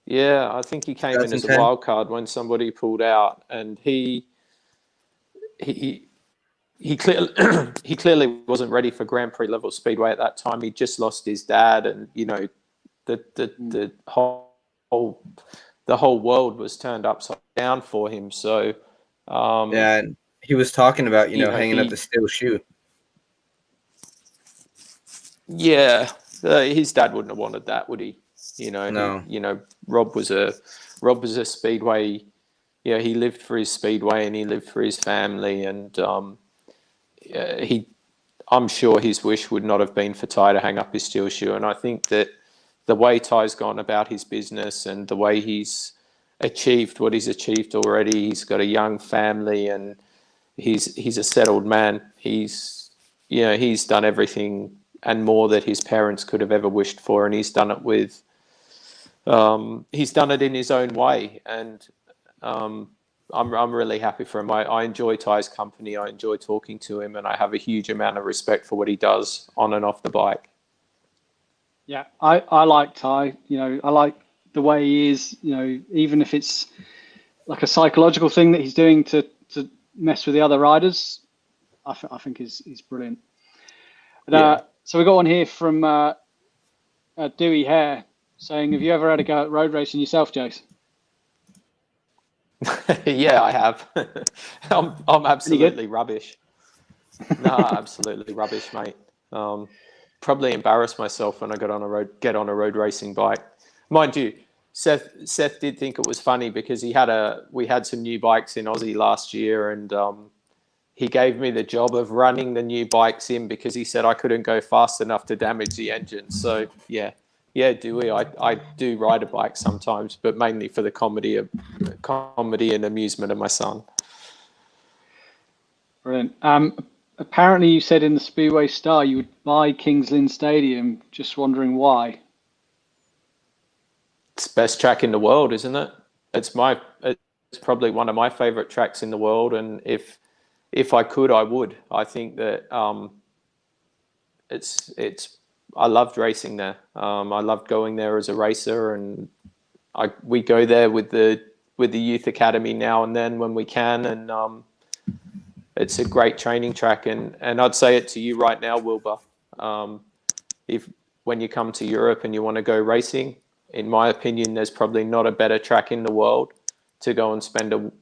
C: Yeah, I think he came in as a
B: 2010?
C: wild card when somebody pulled out, and he clearly he clearly wasn't ready for Grand Prix level Speedway at that time. He just lost his dad, and the whole world was turned upside down for him. So
B: Yeah, and he was talking about hanging up
C: he
B: the steel shoe.
C: Yeah, his dad wouldn't have wanted that, would he?
B: No.
C: Rob was a Speedway. Yeah, he lived for his Speedway and he lived for his family, and I'm sure his wish would not have been for Ty to hang up his steel shoe. And I think that the way Ty's gone about his business and the way he's achieved what he's achieved already, he's got a young family and he's a settled man. He's done everything and more that his parents could have ever wished for, and he's done it he's done it in his own way, and I'm really happy for him. I enjoy Ty's company. I enjoy talking to him, and I have a huge amount of respect for what he does on and off the bike.
A: Yeah, I like Ty. I like the way he is. Even if it's like a psychological thing that he's doing to mess with the other riders, I think he's brilliant. But, so we got one here from Dewey Hare saying, "Have you ever had a go at road racing yourself, Jace?"
C: Yeah, I have. I'm absolutely rubbish. No, absolutely rubbish, mate. Probably embarrassed myself when I get on a road racing bike. Mind you, Seth did think it was funny because we had some new bikes in Aussie last year, and he gave me the job of running the new bikes in because he said I couldn't go fast enough to damage the engine. So yeah, Dewey, I do ride a bike sometimes, but mainly for the comedy and amusement of my son.
A: Brilliant. Apparently, you said in the Speedway Star you would buy Kings Lynn Stadium. Just wondering why.
C: It's the best track in the world, isn't it? It's probably one of my favorite tracks in the world, and if I could, I would. I think that I loved racing there. I loved going there as a racer, and we go there with the youth academy now and then when we can, and it's a great training track. And I'd say it to you right now, Wilbur. When you come to Europe and you want to go racing, in my opinion, there's probably not a better track in the world to go and spend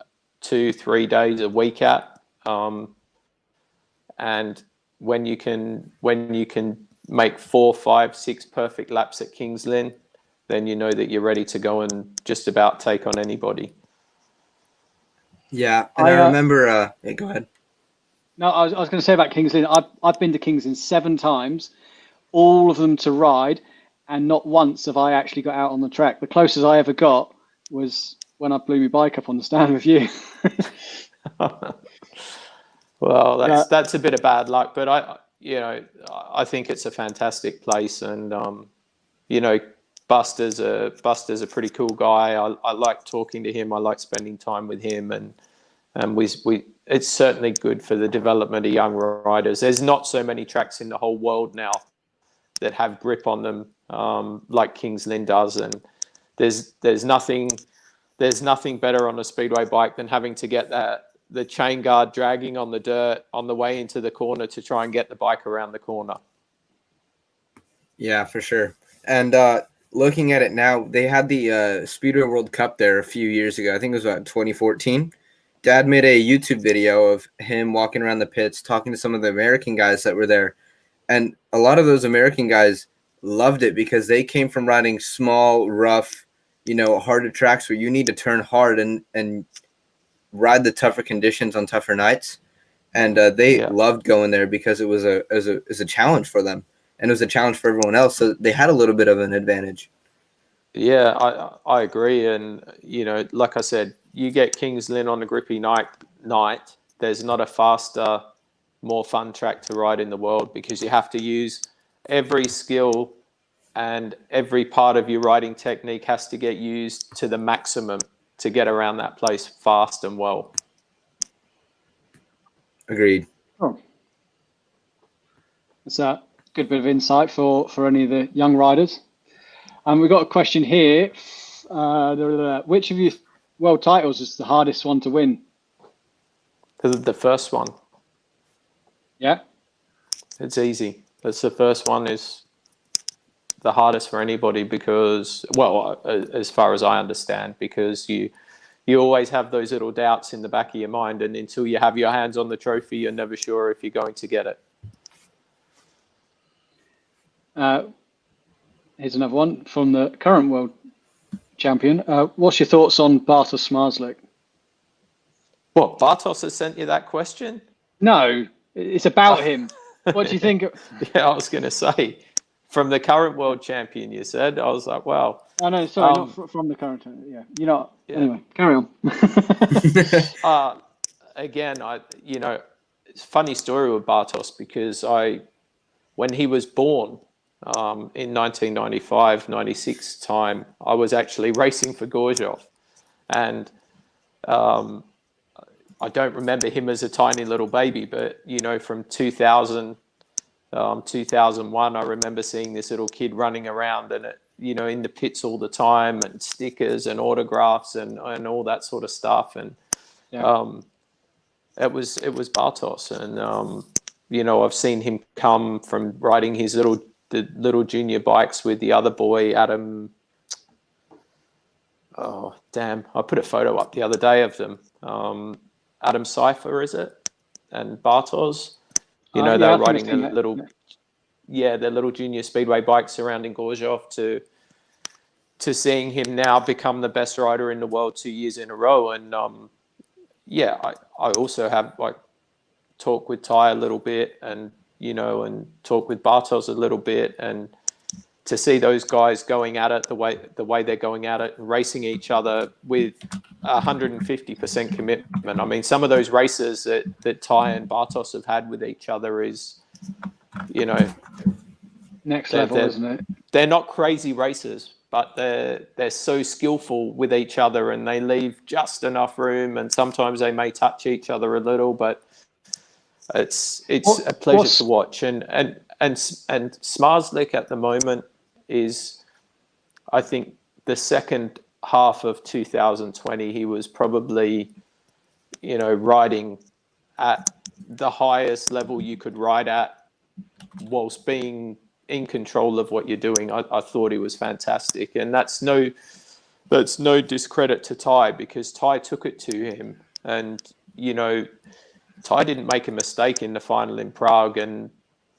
C: 2-3 days a week at. And when you can make 4, 5, 6 perfect laps at Kings Lynn, then you know that you're ready to go and just about take on anybody.
B: Yeah, and I remember. Go ahead.
A: No, I was going to say about Kings Lynn. I've been to Kings Lynn 7 times, all of them to ride, and not once have I actually got out on the track. The closest I ever got was when I blew my bike up on the stand with you.
C: Well, that's a bit of bad luck, but I think it's a fantastic place, and Buster's a pretty cool guy. I like talking to him. I like spending time with him, and we it's certainly good for the development of young riders. There's not so many tracks in the whole world now that have grip on them like Kings Lynn does, and there's nothing better on a speedway bike than having to get the chain guard dragging on the dirt on the way into the corner to try and get the bike around the corner.
B: Yeah, for sure. And looking at it now, they had the Speedway World Cup there a few years ago. I think it was about 2014. Dad made a YouTube video of him walking around the pits, talking to some of the American guys that were there. And a lot of those American guys loved it because they came from riding small, rough, harder tracks where you need to turn hard and ride the tougher conditions on tougher nights. And they loved going there because it was a challenge for them. And it was a challenge for everyone else. So they had a little bit of an advantage.
C: Yeah, I agree. And, like I said, you get Kings Lynn on a grippy night, there's not a faster, more fun track to ride in the world because you have to use every skill and every part of your riding technique has to get used to the maximum to get around that place fast and well.
B: Agreed.
A: Oh. That's a good bit of insight for any of the young riders. And we've got a question here. Which of your world titles is the hardest one to win?
C: The first one.
A: Yeah. It's
C: easy. That's the first one is the hardest for anybody because, well, as far as I understand, because you always have those little doubts in the back of your mind, and until you have your hands on the trophy, you're never sure if you're going to get it.
A: Here's another one from the current world champion. What's your thoughts on Bartosz Zmarzlik?
C: What, Bartosz has sent you that question?
A: No, it's about him. What do you think?
C: Yeah, I was going to say, from the current world champion, you said. I was like, wow.
A: Oh, no, sorry, not from the current. Yeah. Anyway, carry on.
C: Again, it's a funny story with Bartosz because when he was born in 1995, 96 time, I was actually racing for Gorzów. And I don't remember him as a tiny little baby, but, from 2000, 2001, I remember seeing this little kid running around and, in the pits all the time and stickers and autographs and all that sort of stuff. And it was Bartosz. And, I've seen him come from riding his little junior bikes with the other boy, Adam. Oh, damn. I put a photo up the other day of them. Adam Cypher, is it? And Bartosz. They're riding their little junior speedway bikes around in Gorzów to seeing him now become the best rider in the world 2 years in a row. And I also have talk with Ty a little bit and talk with Bartosz a little bit, and to see those guys going at it the way they're going at it and racing each other with 150% commitment. I mean, some of those races that Ty and Bartosz have had with each other is,
A: next level, isn't it?
C: They're not crazy races, but they're so skillful with each other, and they leave just enough room, and sometimes they may touch each other a little, but it's a pleasure to watch. And Zmarzlik at the moment is, I think, the second half of 2020, he was probably, riding at the highest level you could ride at whilst being in control of what you're doing. I thought he was fantastic. And that's no discredit to Ty, because Ty took it to him. And, Ty didn't make a mistake in the final in Prague, and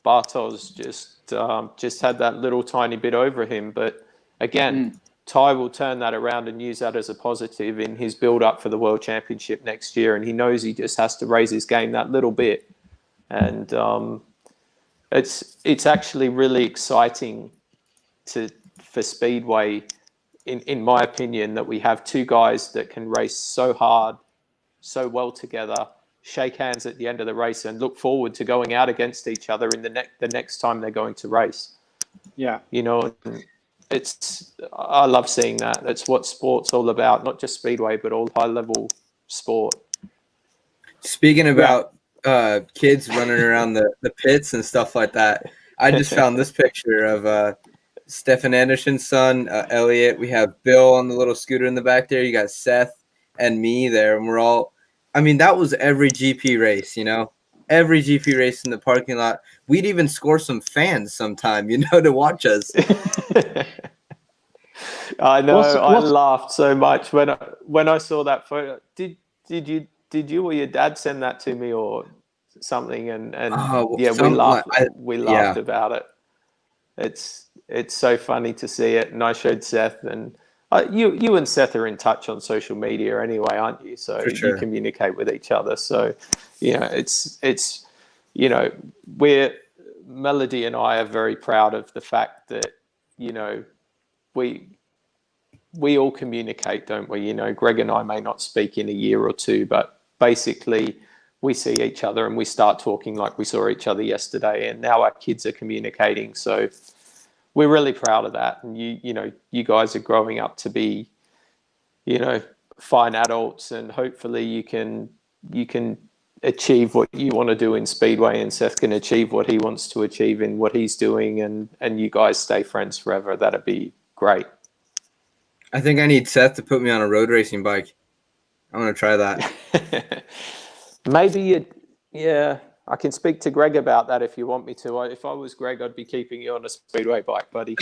C: Bartosz just had that little tiny bit over him. But again, Ty will turn that around and use that as a positive in his build up for the World Championship next year. And he knows he just has to raise his game that little bit. And it's actually really exciting for Speedway in my opinion, that we have two guys that can race so hard, so well together, shake hands at the end of the race, and look forward to going out against each other in the next time they're going to race.
A: Yeah.
C: You know, I love seeing that. That's what sport's all about, not just Speedway, but all high level sport.
B: Speaking about kids running around the pits and stuff like that, I just found this picture of Stefan Anderson's son, Elliot. We have Bill on the little scooter in the back there. You got Seth and me there, and we're all. I mean, that was every GP race, you know, every GP race in the parking lot. We'd even score some fans sometime, you know, to watch us.
C: I know. I laughed so much when I saw that photo. Did you or your dad send that to me or something? And yeah, we laughed about it. It's so funny to see it. And I showed Seth, and you and Seth are in touch on social media anyway, aren't you? So
B: sure.
C: You communicate with each other. So it's Melody and I are very proud of the fact that we all communicate, don't we? Greg and I may not speak in a year or two, but basically we see each other and we start talking like we saw each other yesterday, and now our kids are communicating. So we're really proud of that. And you guys are growing up to be, fine adults, and hopefully you can achieve what you want to do in Speedway, and Seth can achieve what he wants to achieve in what he's doing, and you guys stay friends forever. That'd be great.
B: I think I need Seth to put me on a road racing bike. I'm going to try that.
C: Maybe I can speak to Greg about that if you want me to. If I was Greg, I'd be keeping you on a Speedway bike, buddy.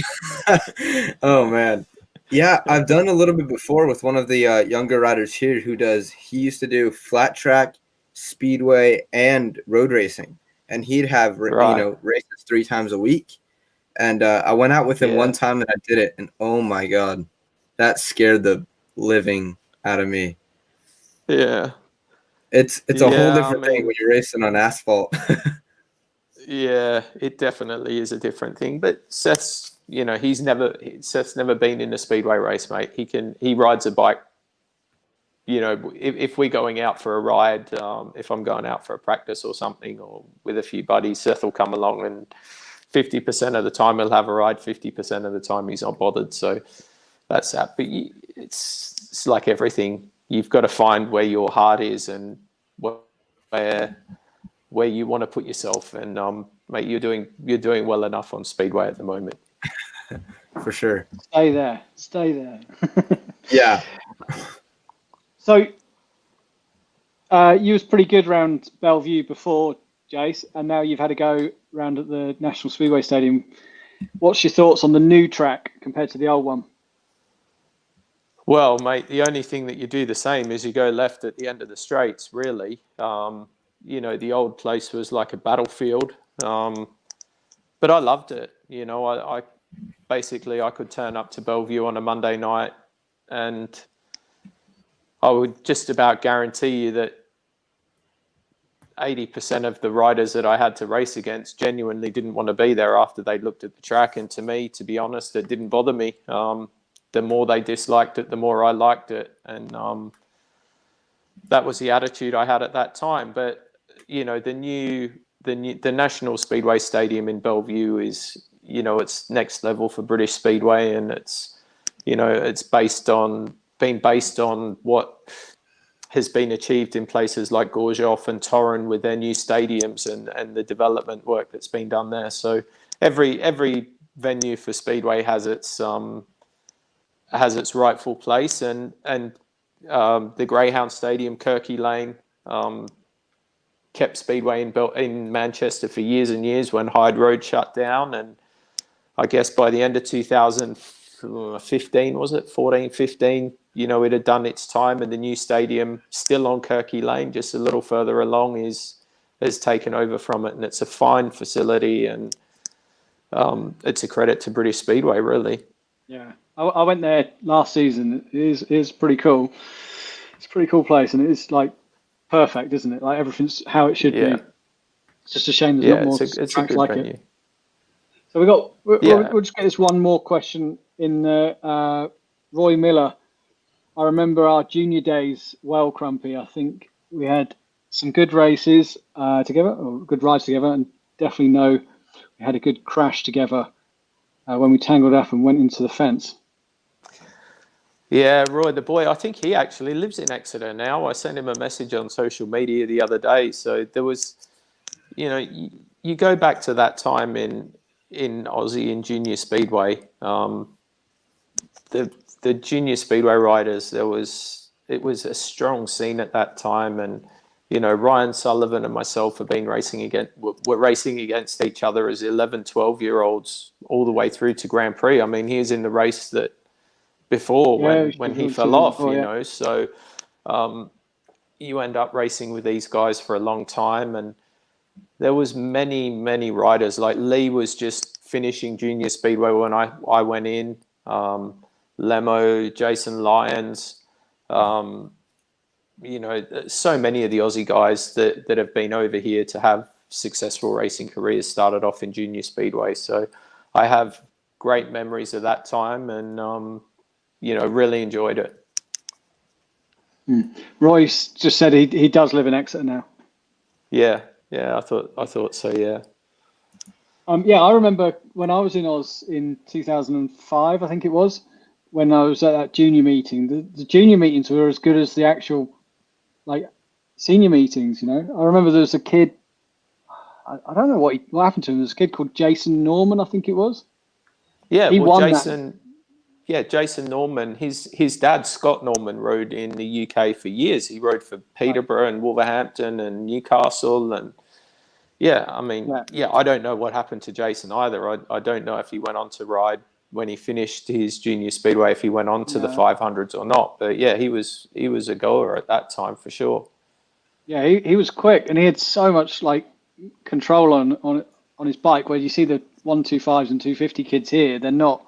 B: Oh, man. Yeah, I've done a little bit before with one of the younger riders here he used to do flat track, Speedway, and road racing. And he'd have, races 3 times a week. And I went out with him one time and I did it. And oh my God, that scared the living out of me.
C: Yeah.
B: It's a whole different thing when you're racing on asphalt.
C: Yeah, it definitely is a different thing. But Seth's never been in a Speedway race, mate. He rides a bike. If we're going out for a ride, if I'm going out for a practice or something, or with a few buddies, Seth will come along, and 50% of the time he'll have a ride, 50% of the time he's not bothered. So that's that. But it's like everything. You've got to find where your heart is and where you want to put yourself. And mate, you're doing well enough on Speedway at the moment.
B: For sure.
A: Stay there.
B: Yeah.
A: So you was pretty good around Bellevue before, Jace, and now you've had a go round at the National Speedway Stadium. What's your thoughts on the new track compared to the old one?
C: Well, mate, the only thing that you do the same is you go left at the end of the straights, really. The old place was like a battlefield, but I loved it. I basically could turn up to Bellevue on a Monday night, and I would just about guarantee you that 80% of the riders that I had to race against genuinely didn't want to be there after they looked at the track. And to me, to be honest, it didn't bother me. The more they disliked it, the more I liked it. And that was the attitude I had at that time. But, the National Speedway Stadium in Bellevue is, it's next level for British Speedway. And it's, it's based on what has been achieved in places like Gorzow and Torun with their new stadiums and the development work that's been done there. So every venue for Speedway has its rightful place, and the Greyhound Stadium, Kirky Lane, kept Speedway in Manchester for years and years when Hyde Road shut down. And I guess by the end of 2015, was it 14, 15? It had done its time, and the new stadium, still on Kirky Lane, just a little further along, has taken over from it, and it's a fine facility, and it's a credit to British Speedway, really.
A: Yeah, I went there last season. It is pretty cool. It's a pretty cool place, and it is like perfect, isn't it? Like everything's how it should be. It's just a shame there's not more tracks like venue. It. So we'll just get this one more question in the Roy Miller. I remember our junior days well, Crumpy. I think we had some good races together, or good rides together, and definitely know we had a good crash together when we tangled up and went into the fence.
C: Yeah, Roy, the boy, I think he actually lives in Exeter now. I sent him a message on social media the other day. So there was, you go back to that time in Aussie in junior speedway. The junior speedway riders, it was a strong scene at that time, and Ryan Sullivan and myself have been we're racing against each other as 11, 12-year-olds all the way through to Grand Prix. I mean, he was in the race that before when he fell off, so you end up racing with these guys for a long time, and there was many riders. Like Lee was just finishing junior speedway when I went in. Lemo, Jason Lyons, so many of the Aussie guys that have been over here to have successful racing careers started off in junior speedway. So I have great memories of that time, and really enjoyed it.
A: Royce just said he does live in Exeter now.
C: Yeah, I thought so. Yeah.
A: I remember when I was in Oz in 2005, I think it was, when I was at that junior meeting. The junior meetings were as good as the actual senior meetings. I remember there was a kid. I don't know what happened to him. There's a kid called Jason Norman, I think it was.
C: Yeah,
A: he won
C: Jason. That. Yeah, Jason Norman. His dad Scott Norman rode in the UK for years. He rode for Peterborough and Wolverhampton and Newcastle, and I don't know what happened to Jason either. I don't know if he went on to ride when he finished his junior speedway, if he went on to the 500s or not. But yeah, he was a goer at that time for sure. Yeah,
A: he was quick, and he had so much control on his bike. Where you see the 125s and 250 kids here, they're not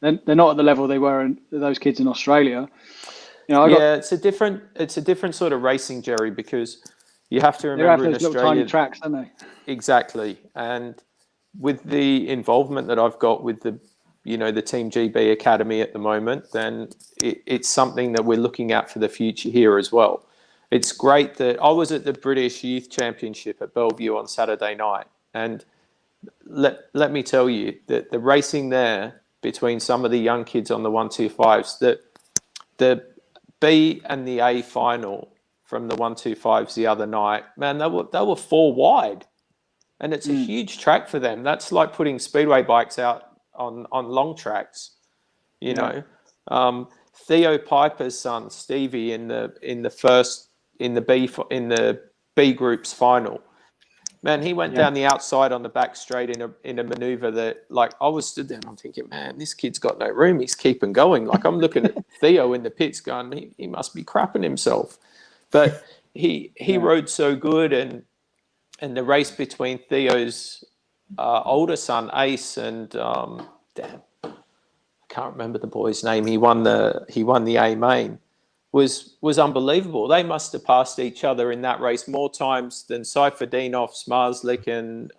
A: at the level they were in those kids in Australia.
C: It's a different sort of racing, Jerry, because you have to remember in Australia,
A: little tiny tracks, don't they?
C: Exactly, and with the involvement that I've got with the Team GB Academy at the moment, then it's something that we're looking at for the future here as well. It's great that I was at the British Youth Championship at Bellevue on Saturday night, and let me tell you that the racing there between some of the young kids on the 125s, that the B and the A final from the 125s the other night, man, they were 4 wide, and it's a huge track for them. That's like putting speedway bikes out on long tracks, Theo Piper's son Stevie in the B group's final, man, he went down the outside on the back straight in a maneuver that, I was stood there and I'm thinking, man, this kid's got no room. He's keeping going. I'm looking at Theo in the pits going, he must be crapping himself. But he rode so good, and the race between Theo's older son Ace and I can't remember the boy's name. He won the A main. Was unbelievable. They must have passed each other in that race more times than Seiferdinov, Smarslik, and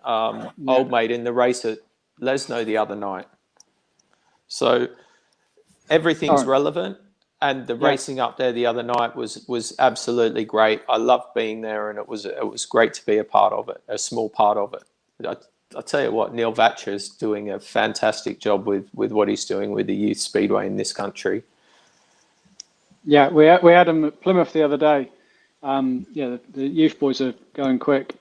C: Old Mate in the race at Lesno the other night. So everything's relevant, and the racing up there the other night was absolutely great. I loved being there, and it was great to be a part of it, a small part of it. I'll tell you what, Neil Vatcher's doing a fantastic job with what he's doing with the youth speedway in this country.
A: Yeah, we had them at Plymouth the other day. The youth boys are going quick,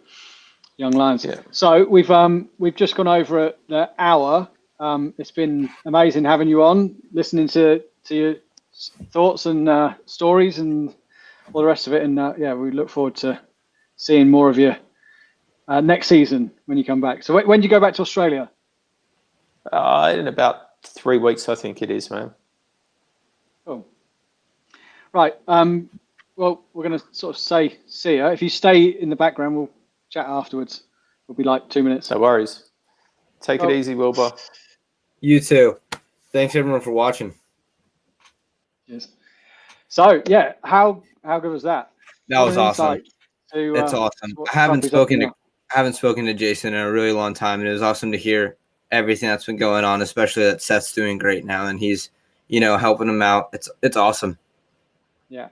A: young lions. Yeah. So we've just gone over the hour. It's been amazing having you on, listening to your thoughts and stories and all the rest of it. And we look forward to seeing more of you next season when you come back. So when do you go back to Australia?
C: In about 3 weeks, I think it is, man.
A: Cool. Right. Well, we're going to sort of say see ya. If you stay in the background, we'll chat afterwards. It'll be 2 minutes.
C: No worries. Take it easy, Wilbur.
B: You too. Thanks everyone for watching.
A: Cheers. So how good was that?
B: That was awesome. That's awesome. I haven't spoken to Jason in a really long time, and it was awesome to hear everything that's been going on, especially that Seth's doing great now, and he's helping them out. It's awesome.
A: Yeah,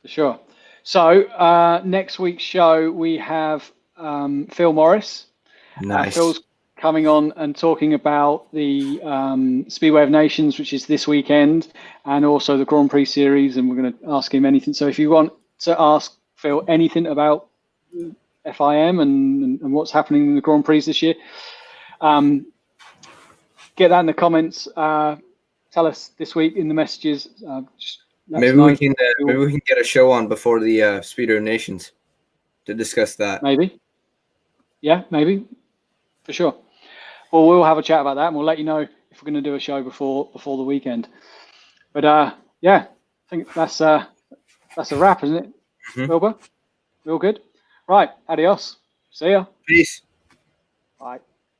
A: for sure. So next week's show, we have Phil Morris.
B: Nice.
A: Phil's coming on and talking about the Speedway of Nations, which is this weekend, and also the Grand Prix series, and we're going to ask him anything. So if you want to ask Phil anything about FIM and what's happening in the Grand Prix this year, get that in the comments. Tell us this week in the messages.
B: Maybe we can get a show on before the Speedway of Nations to discuss that.
A: Maybe. Yeah, maybe. For sure. Well, we'll have a chat about that, and we'll let you know if we're going to do a show before the weekend. But yeah, I think that's a wrap, isn't it, Wilbur? Real good. Right. Adios. See ya.
B: Peace.
A: Bye.